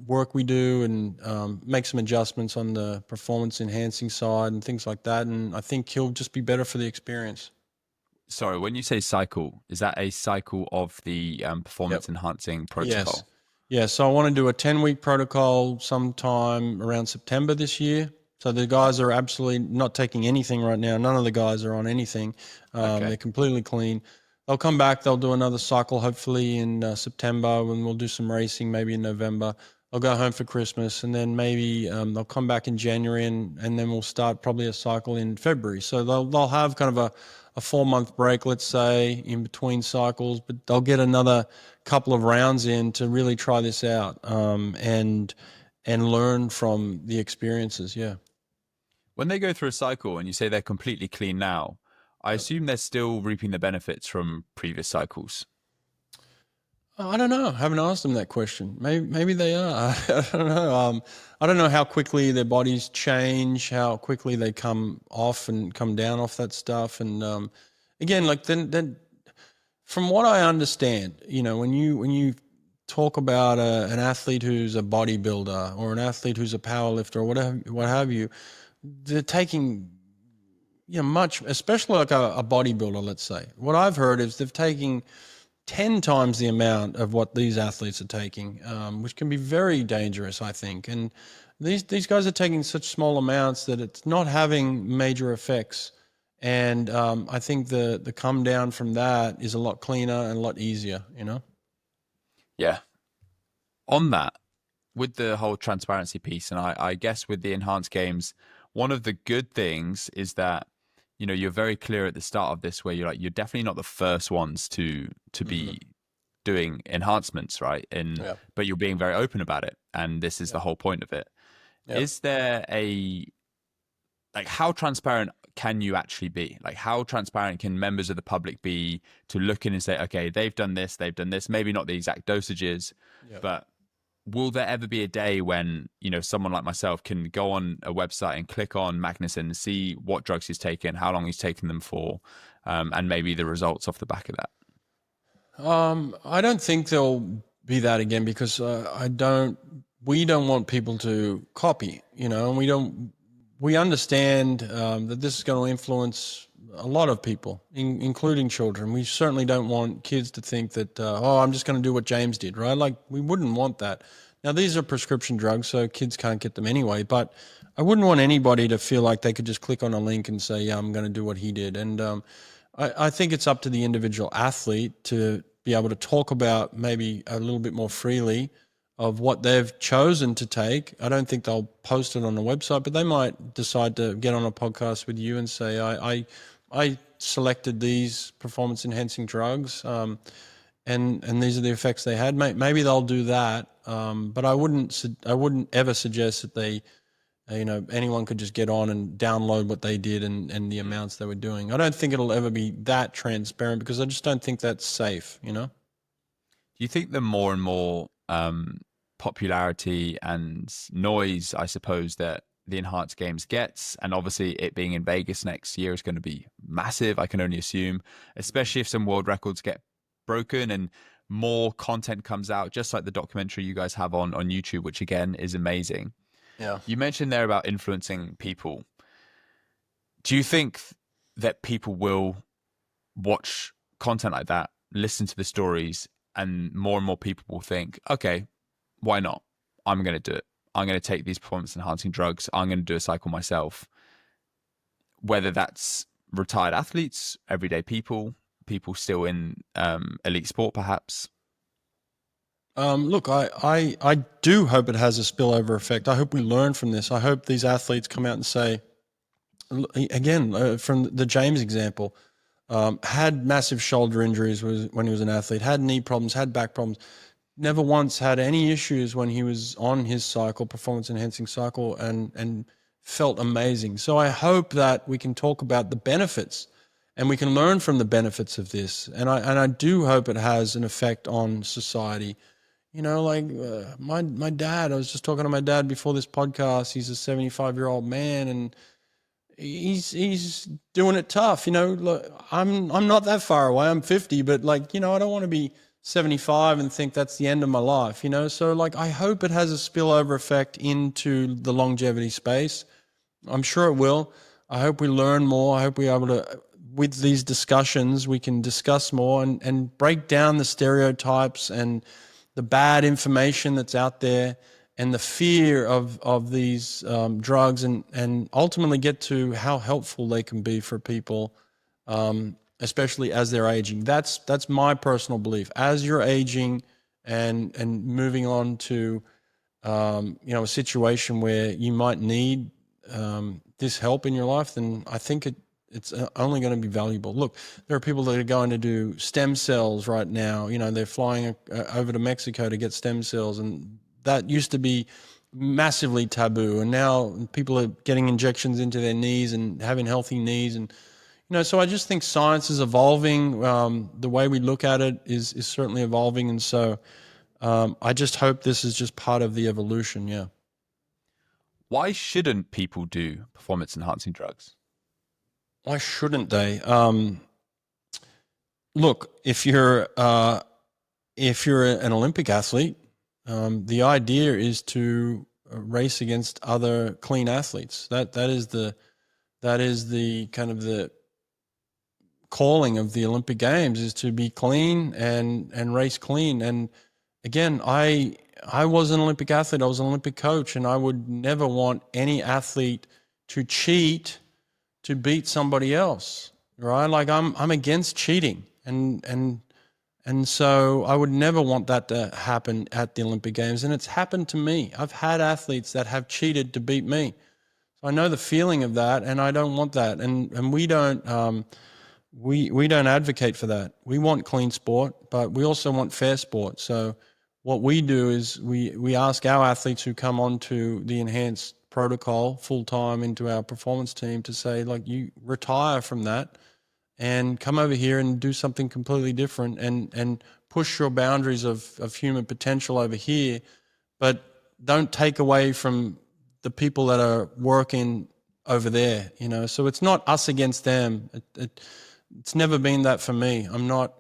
work we do, and make some adjustments on the performance enhancing side and things like that. And I think he'll just be better for the experience. Sorry, when you say cycle, is that a cycle of the performance enhancing protocol? Yes. Yeah, so I want to do a 10-week protocol sometime around September this year. So the guys are absolutely not taking anything right now. None of the guys are on anything. They're completely clean. They'll come back. They'll do another cycle, hopefully in September, when we'll do some racing, maybe in November. They'll go home for Christmas, and then maybe they'll come back in January, and then we'll start probably a cycle in February. So they'll have kind of a 4-month break, let's say, in between cycles, but they'll get another couple of rounds in to really try this out, and learn from the experiences. Yeah. When they go through a cycle and you say they're completely clean now, I assume they're still reaping the benefits from previous cycles. I don't know. I haven't asked them that question. Maybe they are. I don't know. I don't know how quickly their bodies change, how quickly they come off and come down off that stuff. And again, like then, from what I understand, when you talk about an athlete who's a bodybuilder or an athlete who's a powerlifter or what have you, they're taking much, especially like a bodybuilder, let's say. What I've heard is they've taken 10 times the amount of what these athletes are taking, which can be very dangerous, I think. And these guys are taking such small amounts that it's not having major effects. And I think the come down from that is a lot cleaner and a lot easier, Yeah. On that, with the whole transparency piece, and I guess with the enhanced games, one of the good things is that you're very clear at the start of this, where you're definitely not the first ones to be doing enhancements, right? But you're being very open about it, and this is the whole point of it. Is there how transparent can you actually be? Like, how transparent can members of the public be to look in and say, okay, they've done this, maybe not the exact dosages, but will there ever be a day when, someone like myself can go on a website and click on Magnuson and see what drugs he's taken, how long he's taken them for, and maybe the results off the back of that? I don't think there'll be that again, because we don't want people to copy, and we understand that this is going to influence a lot of people, including children. We certainly don't want kids to think that, I'm just going to do what James did, right? Like, we wouldn't want that. Now, these are prescription drugs, so kids can't get them anyway, but I wouldn't want anybody to feel like they could just click on a link and say, yeah, I'm going to do what he did. And I think it's up to the individual athlete to be able to talk about maybe a little bit more freely of what they've chosen to take. I don't think they'll post it on the website, but they might decide to get on a podcast with you and say, I selected these performance enhancing drugs, and these are the effects they had. Maybe they'll do that, but I wouldn't ever suggest that they, anyone could just get on and download what they did and the amounts they were doing. I don't think it'll ever be that transparent, because I just don't think that's safe. Do you think the more and more popularity and noise, I suppose, that the enhanced games gets, and obviously it being in Vegas next year is going to be massive, I can only assume, especially if some world records get broken and more content comes out, just like the documentary you guys have on YouTube, which again is amazing. Yeah. You mentioned there about influencing people. Do you think that people will watch content like that, listen to the stories, and more people will think, okay, why not? I'm going to do it. I'm going to take these performance enhancing drugs. I'm going to do a cycle myself. Whether that's retired athletes, everyday people still in elite sport, perhaps. Look, I do hope it has a spillover effect. I hope we learn from this. I hope these athletes come out and say, again, from the James example, had massive shoulder injuries when he was an athlete, had knee problems, had back problems, never once had any issues when he was on his cycle, performance enhancing cycle, and felt amazing. So I hope that we can talk about the benefits and we can learn from the benefits of this. And I do hope it has an effect on society. You know, like my dad, I was just talking to my dad before this podcast. He's a 75-year-old man, and he's doing it tough. You know, look, I'm not that far away. I'm 50, but like, you know, I don't want to be 75 and think that's the end of my life, you know? So like, I hope it has a spillover effect into the longevity space. I'm sure it will. I hope we learn more. I hope we're able to, with these discussions, we can discuss more and break down the stereotypes and the bad information that's out there and the fear of these drugs, and ultimately get to how helpful they can be for people, especially as they're aging. That's my personal belief. As you're aging and moving on to a situation where you might need this help in your life, then I think it's only going to be valuable. Look, there are people that are going to do stem cells right now. You know, they're flying over to Mexico to get stem cells, and that used to be massively taboo. And now people are getting injections into their knees and having healthy knees. And, you know, so I just think science is evolving. The way we look at it is certainly evolving. And so I just hope this is just part of the evolution. Yeah. Why shouldn't people do performance enhancing drugs? Why shouldn't they? Look, if you're an Olympic athlete, the idea is to race against other clean athletes. That is the kind of the calling of the Olympic Games, is to be clean and race clean. And again, I was an Olympic athlete. I was an Olympic coach, and I would never want any athlete to cheat to beat somebody else, right? Like I'm against cheating, and so I would never want that to happen at the Olympic Games. And it's happened to me. I've had athletes that have cheated to beat me. So I know the feeling of that, and I don't want that. And we don't advocate for that. We want clean sport, but we also want fair sport. So what we do is we ask our athletes who come onto the enhanced protocol full time into our performance team to say, like, you retire from that and come over here and do something completely different and push your boundaries of human potential over here, but don't take away from the people that are working over there, you know? So it's not us against them. It's never been that for me. I'm not,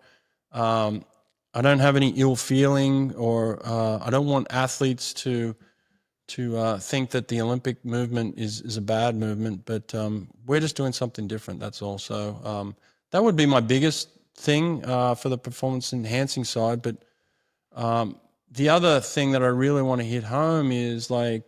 I don't have any ill feeling, or I don't want athletes to think that the Olympic movement is a bad movement, but we're just doing something different. That's all. So that would be my biggest thing for the performance enhancing side. But the other thing that I really want to hit home is, like,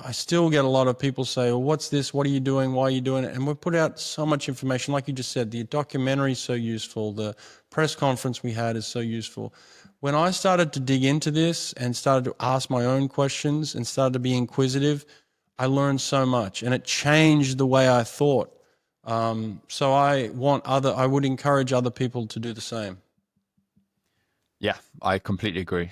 I still get a lot of people say, well, what's this? What are you doing? Why are you doing it? And we put out so much information. Like you just said, the documentary is so useful. The press conference we had is so useful. When I started to dig into this and started to ask my own questions and started to be inquisitive, I learned so much, and it changed the way I thought. So I would encourage other people to do the same. Yeah, I completely agree.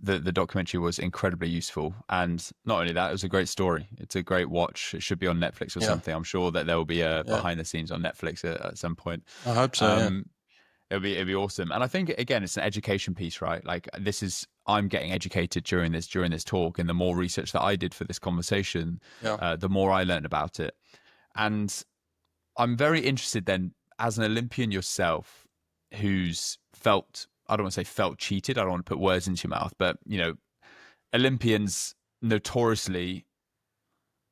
The documentary was incredibly useful, and not only that, it was a great story. It's a great watch. It should be on Netflix or something. I'm sure that there will be a behind the scenes on Netflix at some point. I hope so. It'd be awesome. And I think, again, it's an education piece, right? Like, I'm getting educated during this talk, and the more research that I did for this conversation, the more I learned about it. And I'm very interested then, as an Olympian yourself, who's I don't want to say felt cheated. I don't want to put words into your mouth, but, you know, Olympians notoriously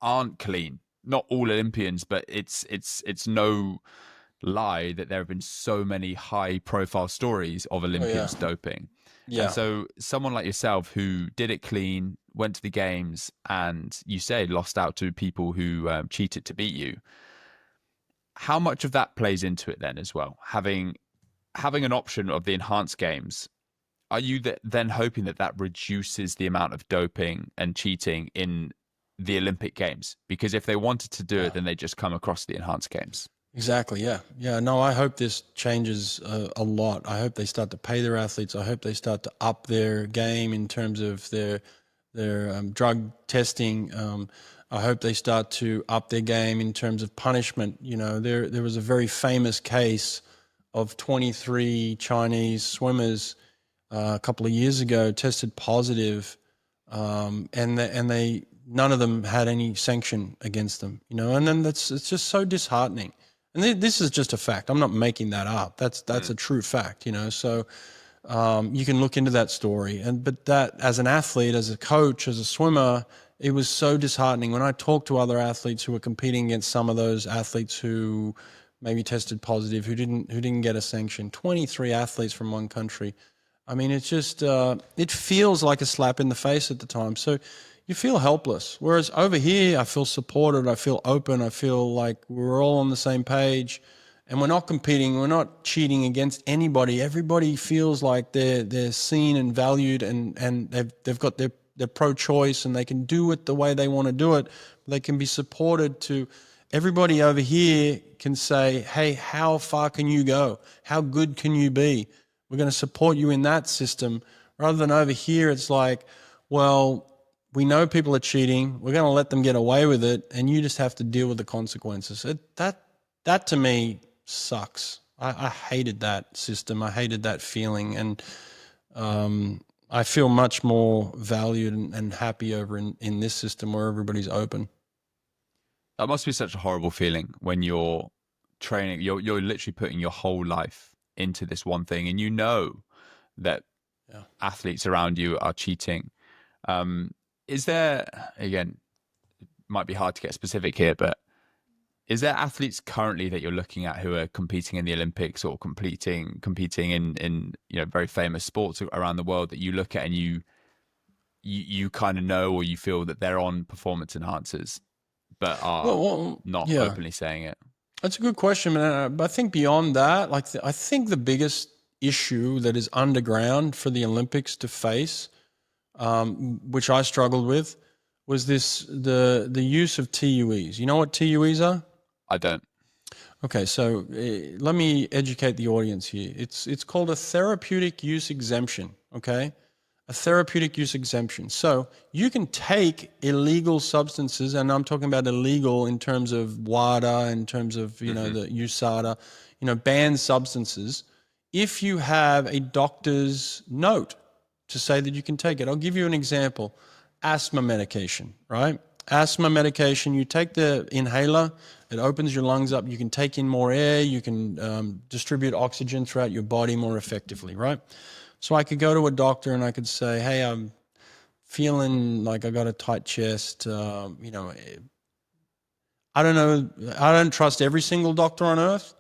aren't clean. Not all Olympians, but it's no lie that there have been so many high profile stories of Olympians doping. And so someone like yourself who did it clean, went to the games, and you say lost out to people who cheated to beat you. How much of that plays into it then as well? Having an option of the enhanced games, are you then hoping that reduces the amount of doping and cheating in the Olympic Games? Because if they wanted to do it, then they just come across the enhanced games. Exactly. Yeah. Yeah. No, I hope this changes a lot. I hope they start to pay their athletes. I hope they start to up their game in terms of their drug testing. I hope they start to up their game in terms of punishment. You know, there was a very famous case of 23 Chinese swimmers a couple of years ago tested positive, and they none of them had any sanction against them. You know, and then it's just so disheartening. And this is just a fact. I'm not making that up. That's a true fact, you know. So you can look into that story. But that, as an athlete, as a coach, as a swimmer, it was so disheartening. When I talked to other athletes who were competing against some of those athletes who maybe tested positive, who didn't get a sanction, 23 athletes from one country. I mean, it's just it feels like a slap in the face at the time. So you feel helpless. Whereas over here, I feel supported, I feel open, I feel like we're all on the same page, and we're not competing, we're not cheating against anybody. Everybody feels like they're seen and valued, and they've got their pro-choice, and they can do it the way they want to do it. They can be supported to. Everybody over here can say, hey, how far can you go? How good can you be? We're going to support you in that system. Rather than over here, it's like, well, we know people are cheating. We're going to let them get away with it, and you just have to deal with the consequences. That to me sucks. I hated that system. I hated that feeling, and I feel much more valued and happy over in this system where everybody's open. That must be such a horrible feeling when you're training. You're literally putting your whole life into this one thing, and you know that athletes around you are cheating. Is there, again, it might be hard to get specific here, but is there athletes currently that you're looking at who are competing in the Olympics or competing in very famous sports around the world that you look at and you kind of know, or you feel that they're on performance enhancers but are not openly saying it? That's a good question, man. But I think beyond that, I think the biggest issue that is underground for the Olympics to face, which I struggled with, was the use of TUEs. You know what TUEs are? I don't. Okay, so let me educate the audience here. It's called a therapeutic use exemption, okay? A therapeutic use exemption. So you can take illegal substances, and I'm talking about illegal in terms of WADA, in terms of, the USADA, banned substances, if you have a doctor's note to say that you can take it. I'll give you an example. Asthma medication, right? Asthma medication, you take the inhaler, it opens your lungs up, you can take in more air, you can distribute oxygen throughout your body more effectively, right? So I could go to a doctor and I could say, hey, I'm feeling like I got a tight chest. I don't know, I don't trust every single doctor on earth.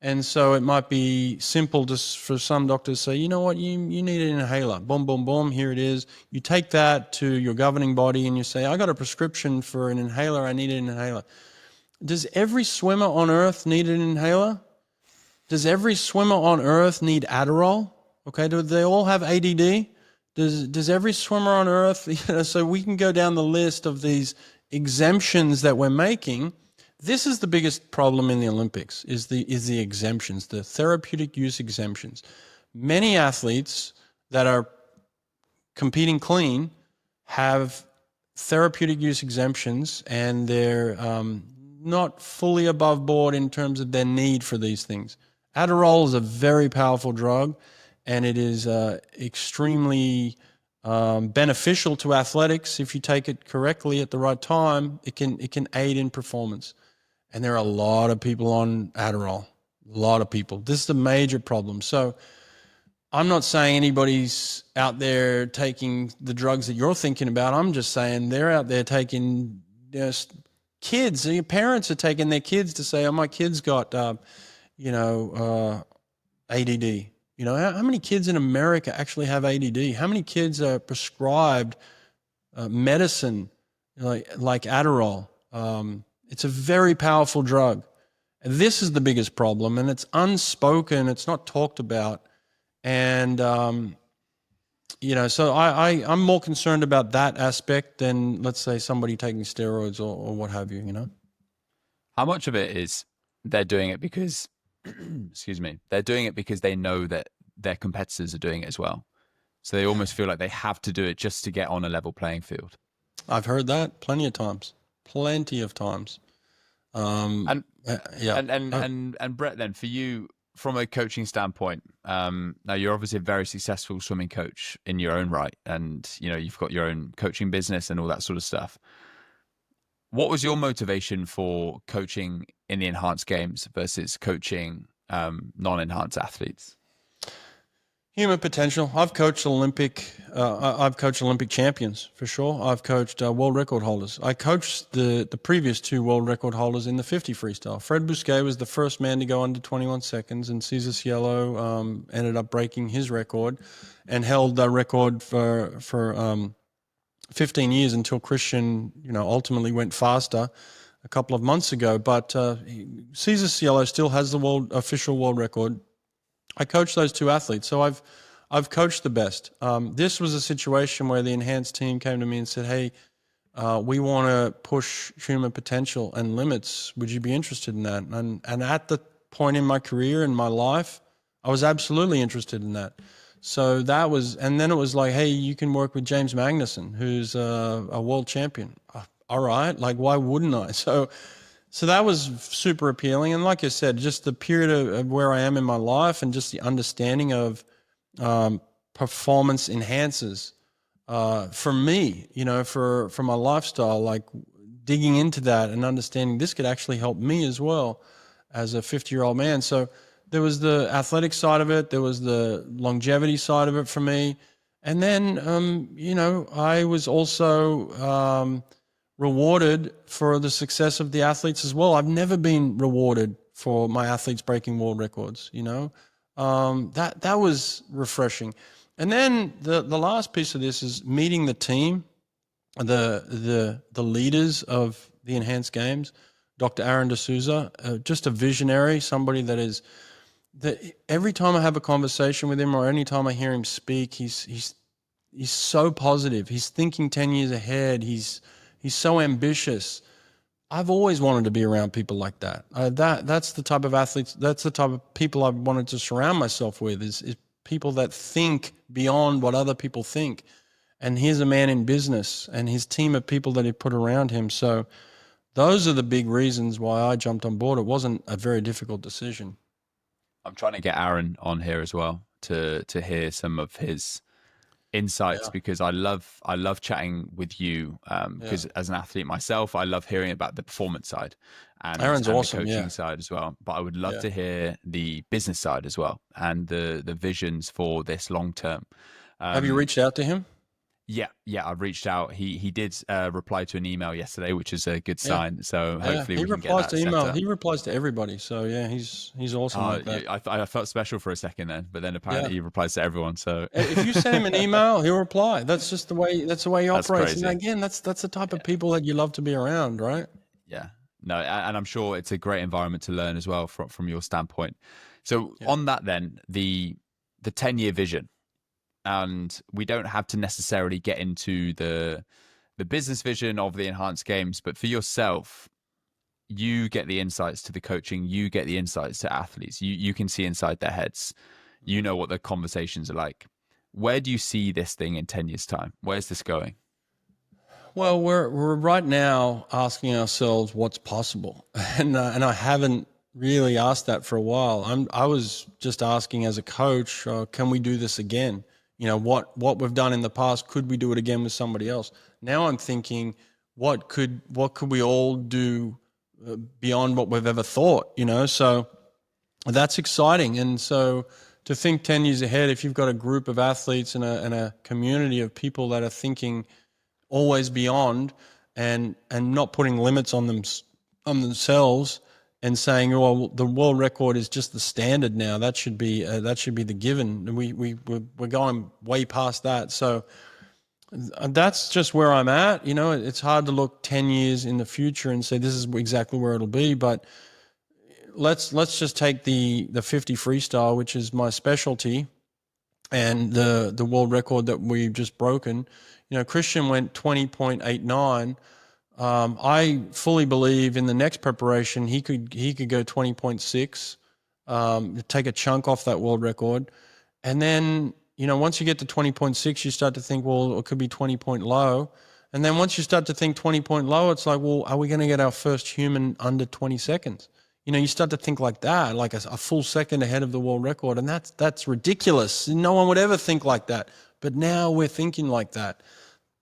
And so it might be simple just for some doctors to say, you know what, you need an inhaler. Boom, boom, boom, here it is. You take that to your governing body and you say, I got a prescription for an inhaler, I need an inhaler. Does every swimmer on earth need an inhaler? Does every swimmer on earth need Adderall? Okay, do they all have ADD? Does every swimmer on earth, so we can go down the list of these exemptions that we're making. This is the biggest problem in the Olympics, is the exemptions, the therapeutic use exemptions. Many athletes that are competing clean have therapeutic use exemptions, and they're not fully above board in terms of their need for these things. Adderall is a very powerful drug, and it is extremely beneficial to athletics. If you take it correctly at the right time, it can aid in performance. And there are a lot of people on Adderall, a lot of people. This is a major problem. So I'm not saying anybody's out there taking the drugs that you're thinking about. I'm just saying they're out there taking kids. Your parents are taking their kids to say, oh, my kid's got, ADD. How many kids in America actually have ADD? How many kids are prescribed medicine like Adderall? It's a very powerful drug. And this is the biggest problem, and it's unspoken. It's not talked about. And, so I'm more concerned about that aspect than, let's say, somebody taking steroids or what have you. How much of it is they're doing it because, excuse me, they're doing it because they know that their competitors are doing it as well. So they almost feel like they have to do it just to get on a level playing field. I've heard that plenty of times. And Yeah. and Brett, then for you, from a coaching standpoint, now you're obviously a very successful swimming coach in your own right, and you've got your own coaching business and all that sort of stuff. What was your motivation for coaching in the enhanced games versus coaching non-enhanced athletes? Human potential. I've coached Olympic champions for sure. I've coached world record holders. I coached the previous 2 world record holders in the 50 freestyle. Fred Bousquet was the first man to go under 21 seconds, and Cesar Cielo ended up breaking his record and held the record for 15 years until Christian, ultimately went faster a couple of months ago. But Cesar Cielo still has the official world record. I coached those 2 athletes, so I've coached the best. This was a situation where the enhanced team came to me and said, "Hey, we want to push human potential and limits. Would you be interested in that?" And at the point in my career and my life, I was absolutely interested in that. So that was, and then it was like, "Hey, you can work with James Magnuson, who's a world champion." All right, like why wouldn't I? So that was super appealing. And like I said, just the period of where I am in my life and just the understanding of performance enhancers for me, for my lifestyle, like digging into that and understanding this could actually help me as well as a 50-year-old man. So there was the athletic side of it. There was the longevity side of it for me. And then, I was also rewarded for the success of the athletes as well. I've never been rewarded for my athletes breaking world records. That was refreshing. And then the last piece of this is meeting the team, the leaders of the enhanced games. Dr. Aaron D'Souza, just a visionary, somebody that every time I have a conversation with him or any time I hear him speak, he's so positive. He's thinking 10 years ahead. He's so ambitious. I've always wanted to be around people like that. That's the type of athletes, that's the type of people I've wanted to surround myself with is people that think beyond what other people think. And here's a man in business and his team of people that he put around him. So those are the big reasons why I jumped on board. It wasn't a very difficult decision. I'm trying to get Aaron on here as well to hear some of his insights, because I love chatting with you because as an athlete myself, I love hearing about the performance side and Aaron's awesome, the coaching side as well. But I would love to hear the business side as well and the visions for this long term. Have you reached out to him? Yeah, I've reached out. He did reply to an email yesterday, which is a good sign. So hopefully we can get that set up. He replies to everybody. So yeah, he's awesome like that. I felt special for a second then, but then apparently he replies to everyone. So if you send him an email, he'll reply. That's just the way. That's the way he operates. Crazy. And again, that's the type of people that you love to be around, right? Yeah. No, and I'm sure it's a great environment to learn as well from your standpoint. So on that, then the 10-year vision. And we don't have to necessarily get into the business vision of the enhanced games, but for yourself, you get the insights to the coaching, you get the insights to athletes, you can see inside their heads, you know what the conversations are like. Where do you see this thing in 10 years' time? Where's this going? Well, we're right now asking ourselves what's possible, and I haven't really asked that for a while. I was just asking as a coach, can we do this again? What we've done in the past, could we do it again with somebody else? Now I'm thinking, what could we all do beyond what we've ever thought? So that's exciting. And so to think 10 years ahead, if you've got a group of athletes and a community of people that are thinking always beyond and not putting limits on themselves, and saying, well, the world record is just the standard now. That should be the given. And we're going way past that. So that's just where I'm at. You know, it's hard to look 10 years in the future and say this is exactly where it'll be. But let's just take the 50 freestyle, which is my specialty, and the world record that we've just broken. You know, Christian went 20.89. I fully believe in the next preparation he could go 20.6, take a chunk off that world record, and then once you get to 20.6, you start to think, well, it could be 20 point low, and then once you start to think 20 point low, it's like, well, are we going to get our first human under 20 seconds? You start to think like that, like a full second ahead of the world record, and that's ridiculous. No one would ever think like that, but now we're thinking like that.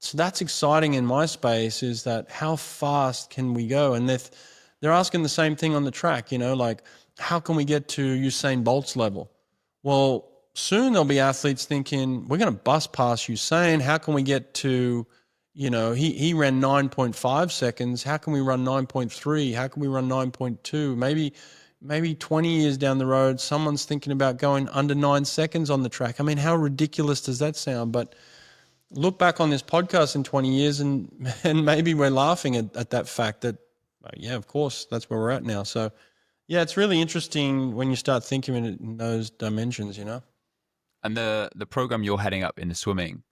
So that's exciting in my space, is that how fast can we go? And they're asking the same thing on the track, like how can we get to Usain Bolt's level? Well, soon there'll be athletes thinking, we're going to bust past Usain. How can we get to, he ran 9.5 seconds. How can we run 9.3? How can we run 9.2? Maybe 20 years down the road, someone's thinking about going under 9 seconds on the track. I mean, how ridiculous does that sound? But look back on this podcast in 20 years and maybe we're laughing at that fact that, yeah, of course, that's where we're at now. So, yeah, it's really interesting when you start thinking in those dimensions, And the program you're heading up in the swimming,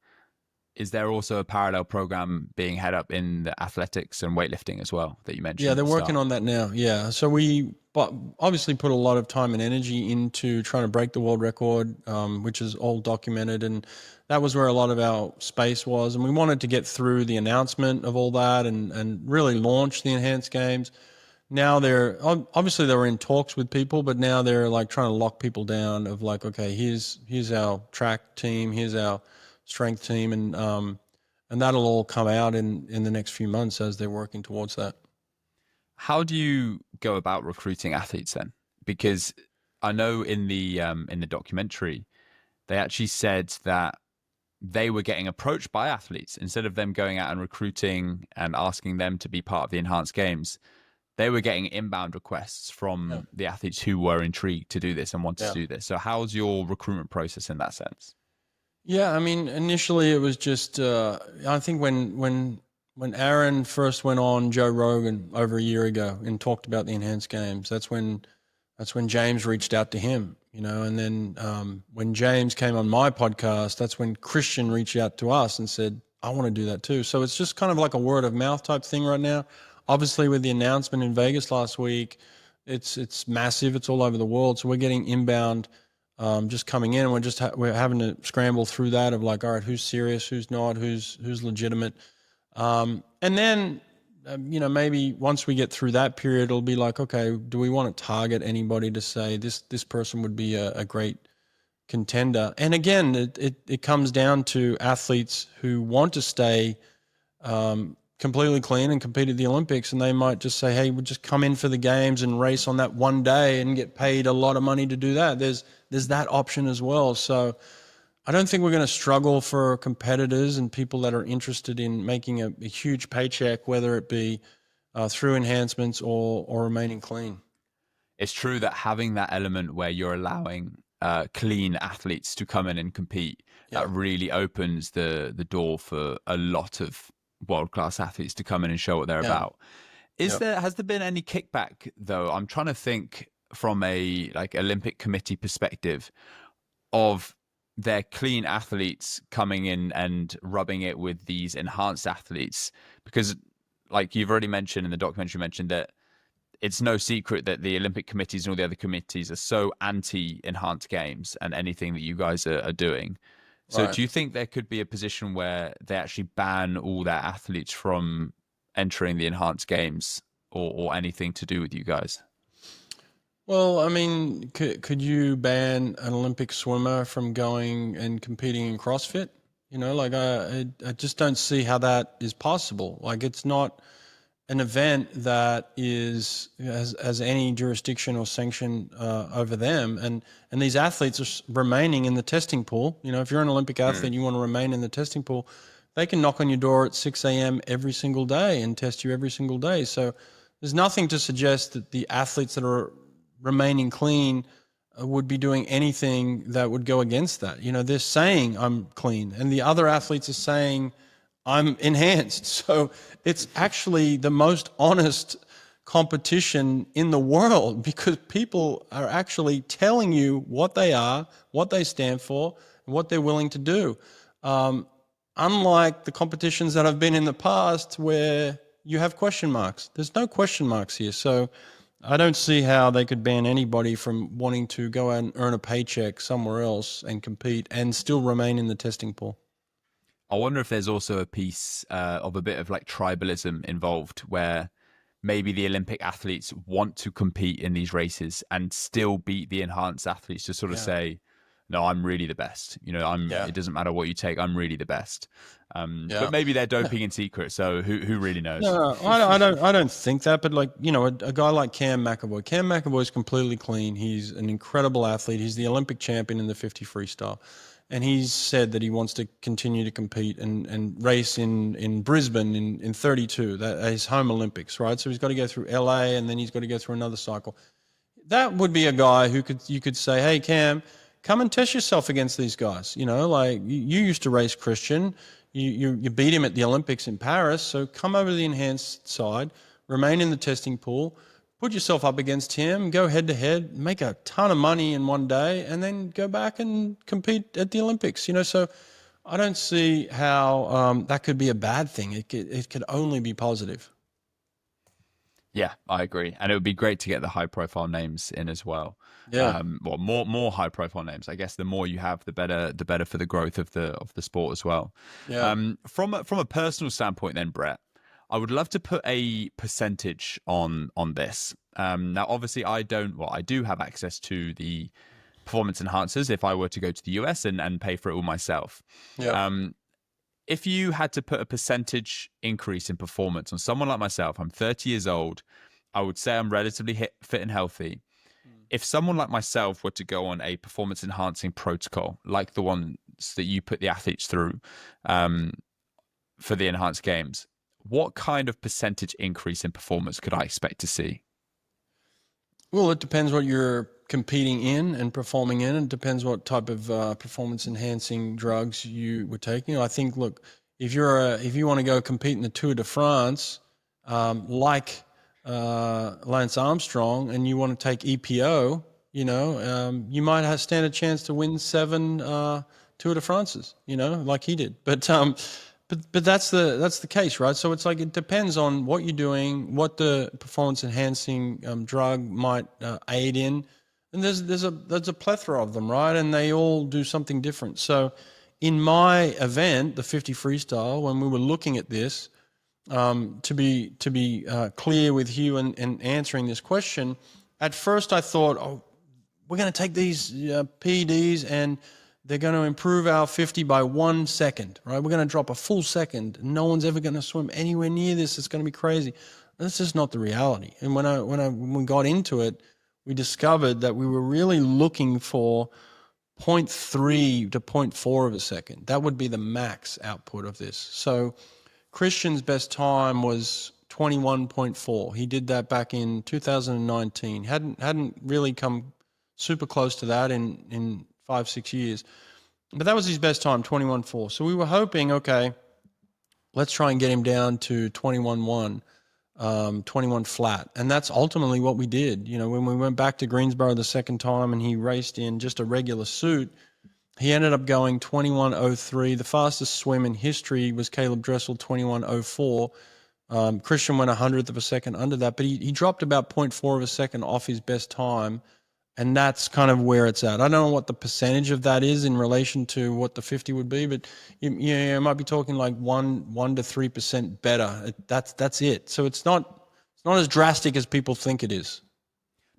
is there also a parallel program being head up in the athletics and weightlifting as well that you mentioned? Yeah, they're working on that now. Yeah. So we obviously put a lot of time and energy into trying to break the world record, which is all documented. And that was where a lot of our space was. And we wanted to get through the announcement of all that and really launch the Enhanced Games. Now they were in talks with people, but now they're like trying to lock people down of like, okay, here's our track team, here's our strength team, and that'll all come out in the next few months as they're working towards that. How do you go about recruiting athletes then? Because I know in the documentary, they actually said that they were getting approached by athletes instead of them going out and recruiting and asking them to be part of the Enhanced Games. They were getting inbound requests from the athletes who were intrigued to do this and wanted to do this. So how's your recruitment process in that sense? Yeah, I mean, initially it was just, I think when Aaron first went on Joe Rogan over a year ago and talked about the Enhanced Games, that's when James reached out to him, and then when James came on my podcast, that's when Christian reached out to us and said, I want to do that too. So it's just kind of like a word of mouth type thing right now. Obviously, with the announcement in Vegas last week, it's massive. It's all over the world. So we're getting inbound just coming in, and we're having to scramble through that of like, all right, who's serious, who's not, who's legitimate, and then maybe once we get through that period, it'll be like, okay, do we want to target anybody to say this person would be a great contender? And again, it comes down to athletes who want to stay completely clean and compete at the Olympics, and they might just say, hey, we'll just come in for the games and race on that one day and get paid a lot of money to do that. There's that option as well. So I don't think we're going to struggle for competitors and people that are interested in making a huge paycheck, whether it be through enhancements or remaining clean. It's true that having that element where you're allowing clean athletes to come in and compete, that really opens the door for a lot of world-class athletes to come in and show what they're about. Has there been any kickback though? I'm trying to think from a Olympic committee perspective of their clean athletes coming in and rubbing it with these enhanced athletes, because like you've already mentioned in the documentary, mentioned that it's no secret that the Olympic committees and all the other committees are so anti-enhanced games and anything that you guys are doing. So do you think there could be a position where they actually ban all their athletes from entering the enhanced games or anything to do with you guys? Well, I mean, could you ban an Olympic swimmer from going and competing in CrossFit? I just don't see how that is possible. Like, it's not an event that has any jurisdiction or sanction over them, and these athletes are remaining in the testing pool. If you're an Olympic athlete, you want to remain in the testing pool, they can knock on your door at 6 a.m. every single day and test you every single day. So There's nothing to suggest that the athletes that are remaining clean would be doing anything that would go against that. They're saying I'm clean, and the other athletes are saying I'm enhanced. So it's actually the most honest competition in the world, because people are actually telling you what they are, what they stand for, and what they're willing to do. Unlike the competitions that I've been in the past where you have question marks. There's no question marks here. So I don't see how they could ban anybody from wanting to go out and earn a paycheck somewhere else and compete and still remain in the testing pool. I wonder if there's also a piece of a bit of like tribalism involved, where maybe the Olympic athletes want to compete in these races and still beat the enhanced athletes to sort of say, no, I'm really the best. It doesn't matter what you take. I'm really the best. But maybe they're doping in secret. So who really knows? No, I don't think that. But a guy like Cam McAvoy. Cam McAvoy is completely clean. He's an incredible athlete. He's the Olympic champion in the 50 freestyle. And he's said that he wants to continue to compete and race in Brisbane in 32, that his home Olympics, right? So he's got to go through LA, and then he's got to go through another cycle. That would be a guy who you could say, hey, Cam, come and test yourself against these guys. Like you used to race Christian. You beat him at the Olympics in Paris. So come over to the enhanced side, remain in the testing pool, put yourself up against him, go head to head, make a ton of money in one day, and then go back and compete at the Olympics. So I don't see how that could be a bad thing. It could only be positive. Yeah, I agree, and it would be great to get the high-profile names in as well. Yeah. Well, more high-profile names. I guess the more you have, the better for the growth of the sport as well. Yeah. From a personal standpoint, then, Brett, I would love to put a percentage on this. Now, obviously, I do have access to the performance enhancers if I were to go to the US and pay for it all myself. Yeah. If you had to put a percentage increase in performance on someone like myself, I'm 30 years old, I would say I'm relatively fit and healthy. If someone like myself were to go on a performance enhancing protocol, like the ones that you put the athletes through for the enhanced games, what kind of percentage increase in performance could I expect to see? Well, it depends what you're competing in and performing in. It depends what type of performance-enhancing drugs you were taking. I think, look, if you want to go compete in the Tour de France, like Lance Armstrong, and you want to take EPO, you might stand a chance to win 7 Tour de France's, like he did. But that's the case, right? So it's like it depends on what you're doing, what the performance enhancing drug might aid in, and there's a plethora of them, right? And they all do something different. So in my event, the 50 freestyle, when we were looking at this, to be clear with you and answering this question, at first I thought, oh, we're going to take these PEDs and they're going to improve our 50 by 1 second, right? We're going to drop a full second. No one's ever going to swim anywhere near this. It's going to be crazy. That's just not the reality. And when we got into it, we discovered that we were really looking for 0.3 to 0.4 of a second. That would be the max output of this. So Christian's best time was 21.4. He did that back in 2019. Hadn't really come super close to that in 5-6 years. But that was his best time, 21.4. So we were hoping, okay, let's try and get him down to 21.1, 21 flat. And that's ultimately what we did. When we went back to Greensboro the second time and he raced in just a regular suit, he ended up going 21.03. The fastest swim in history was Caleb Dressel, 21.04. Christian went 100th of a second under that, but he dropped about 0.4 of a second off his best time. And that's kind of where it's at. I don't know what the percentage of that is in relation to what the 50 would be, but you might be talking like 1 to 3% better. That's it. So it's not as drastic as people think it is.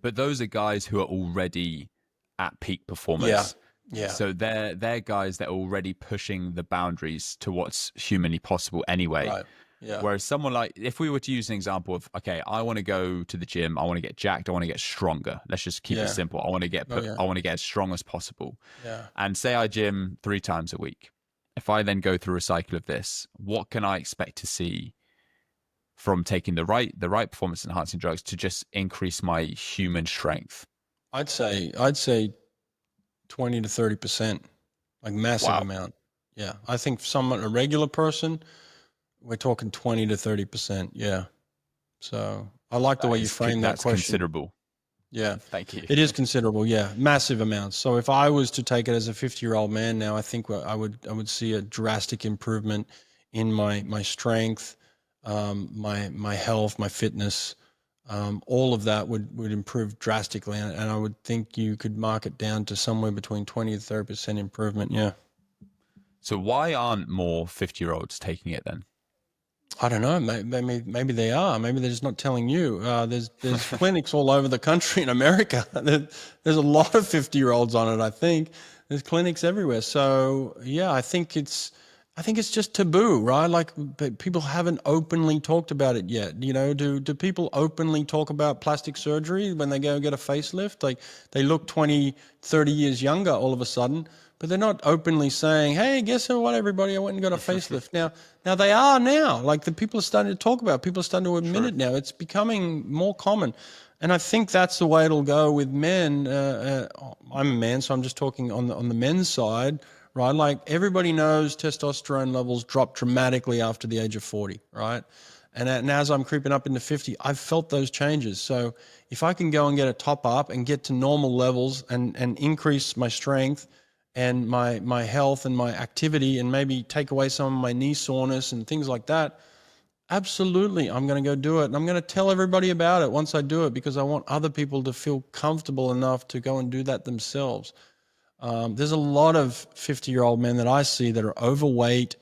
But those are guys who are already at peak performance. Yeah. So they're guys that are already pushing the boundaries to what's humanly possible anyway. Right. Yeah. Whereas someone like, if we were to use an example of, okay, I want to go to the gym, I want to get jacked, I want to get stronger. Let's just keep it simple. I want to get I want to get as strong as possible. Yeah. And say I gym 3 times a week. If I then go through a cycle of this, what can I expect to see from taking the right performance enhancing drugs to just increase my human strength? I'd say 20 to 30%, like massive Wow. amount. Yeah. I think a regular person, we're talking 20 to 30%. Yeah. So I like the way you frame that That's question. considerable. Yeah. Thank you. It is considerable. Yeah. Massive amounts. So if I was to take it as a 50-year-old man now, I think I would see a drastic improvement in my strength, my health, my fitness. All of that would improve drastically. And I would think you could mark it down to somewhere between 20 to 30% improvement. Yeah. So why aren't more 50-year-olds taking it then? I don't know. Maybe they are. Maybe they're just not telling you. There's clinics all over the country in America. There's a lot of 50-year-olds on it. I think there's clinics everywhere. So yeah, I think it's just taboo, right? Like people haven't openly talked about it yet. You know, do people openly talk about plastic surgery when they go get a facelift? Like they look 20, 30 years younger all of a sudden. But they're not openly saying, "Hey, guess what, everybody? I went and got a facelift." Now they are now. Like the people are starting to talk about it. People are starting to admit it now. It's becoming more common, and I think that's the way it'll go with men. I'm a man, so I'm just talking on the men's side, right? Like everybody knows testosterone levels drop dramatically after the age of 40, right? And as I'm creeping up into 50, I've felt those changes. So if I can go and get a top up and get to normal levels and increase my strength and my health and my activity and maybe take away some of my knee soreness and things like that, absolutely, I'm going to go do it. And I'm going to tell everybody about it once I do it because I want other people to feel comfortable enough to go and do that themselves. There's a lot of 50-year-old men that I see that are overweight,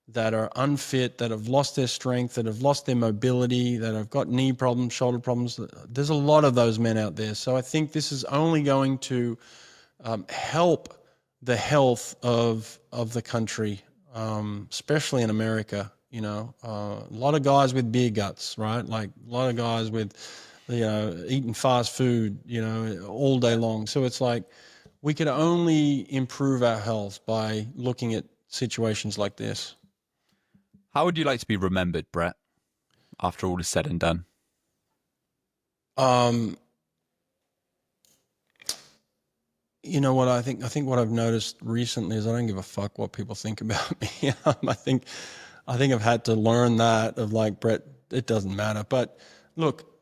that are unfit, that have lost their strength, that have lost their mobility, that have got knee problems, shoulder problems. There's a lot of those men out there. So I think this is only going to help the health of the country, especially in America. You know, a lot of guys with beer guts, right? Like a lot of guys with, eating fast food, all day long. So it's like we could only improve our health by looking at situations like this. How would you like to be remembered, Brett, after all is said and done? You know what I think what I've noticed recently is I don't give a fuck what people think about me. I think I've had to learn that of like, Brett, it doesn't matter. But look,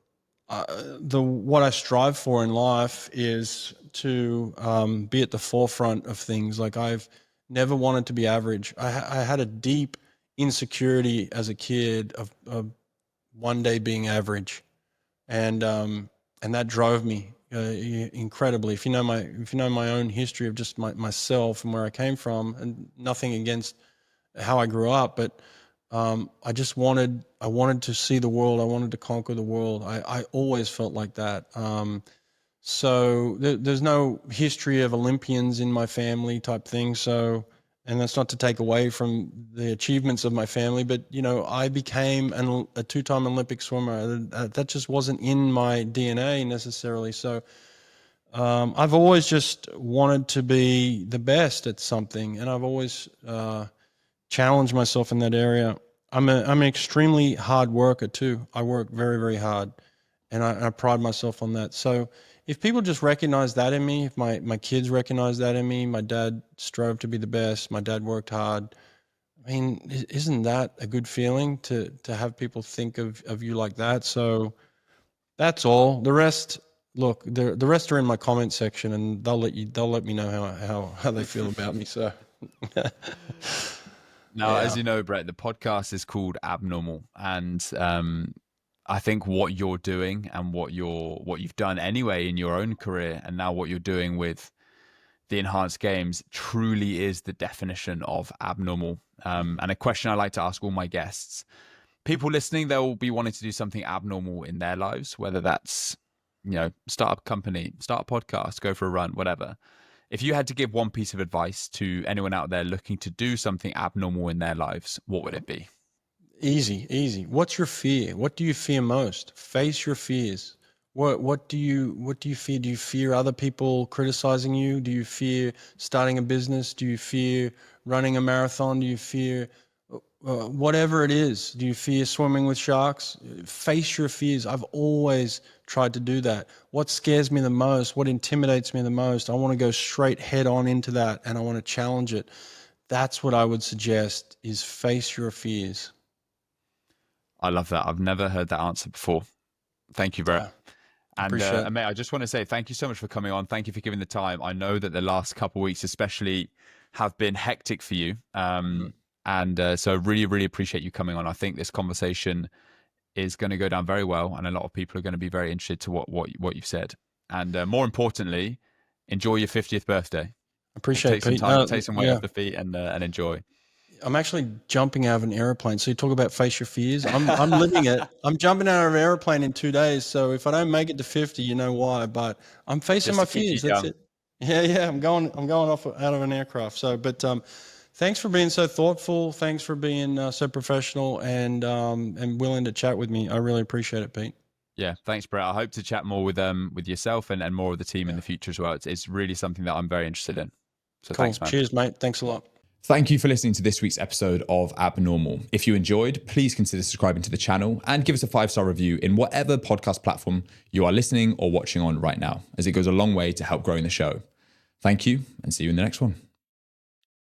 what I strive for in life is to be at the forefront of things. Like I've never wanted to be average. I had a deep insecurity as a kid of one day being average, and that drove me incredibly. If you know my own history of just myself and where I came from, and nothing against how I grew up, but I wanted to see the world. I wanted to conquer the world. I always felt like that. So there's no history of Olympians in my family type thing. So, and that's not to take away from the achievements of my family, but I became a two-time Olympic swimmer. That just wasn't in my DNA necessarily. So I've always just wanted to be the best at something, and I've always challenged myself in that area. I'm an extremely hard worker too. I work very, very hard, and I pride myself on that. So if people just recognize that in me, if my kids recognize that in me, my dad strove to be the best, my dad worked hard. I mean, isn't that a good feeling to have people think of you like that? So that's all. The rest, look, the rest are in my comment section, and they'll let me know how they feel about me. So Now, yeah. as you know, Brett, the podcast is called Abnormal, and I think what you're doing and what you've done anyway in your own career, and now what you're doing with the enhanced games, truly is the definition of abnormal. And a question I like to ask all my guests: people listening, they'll be wanting to do something abnormal in their lives, whether that's start a company, start a podcast, go for a run, whatever. If you had to give one piece of advice to anyone out there looking to do something abnormal in their lives, what would it be? Easy. What's your fear? What do you fear most? Face your fears. What do you fear? Do you fear other people criticizing you? Do you fear starting a business? Do you fear running a marathon? Do you fear Whatever it is. Do you fear swimming with sharks? Face your fears. I've always tried to do that. What scares me the most, what intimidates me the most, I want to go straight head on into that, and I want to challenge it. That's what I would suggest, is face your fears. I love that. I've never heard that answer before. Thank you, Brett. And mate, I just want to say thank you so much for coming on. Thank you for giving the time. I know that the last couple of weeks especially have been hectic for you. And so really, really appreciate you coming on. I think this conversation is going to go down very well, and a lot of people are going to be very interested to what you've said. And more importantly, enjoy your 50th birthday. Appreciate it, Take Pete. some time, take some weight off the feet, and enjoy. I'm actually jumping out of an airplane. So you talk about face your fears. I'm living it. I'm jumping out of an airplane in 2 days. So if I don't make it to 50, you know why. But I'm facing my fears. That's it. Yeah. I'm going off out of an aircraft. So, but thanks for being so thoughtful. Thanks for being so professional and willing to chat with me. I really appreciate it, Pete. Yeah, thanks, Brett. I hope to chat more with yourself and more of the team in the future as well. It's really something that I'm very interested in. So cool. Thanks, man. Cheers, mate. Thanks a lot. Thank you for listening to this week's episode of Abnormal. If you enjoyed, please consider subscribing to the channel and give us a 5-star review in whatever podcast platform you are listening or watching on right now, as it goes a long way to help growing the show. Thank you, and see you in the next one.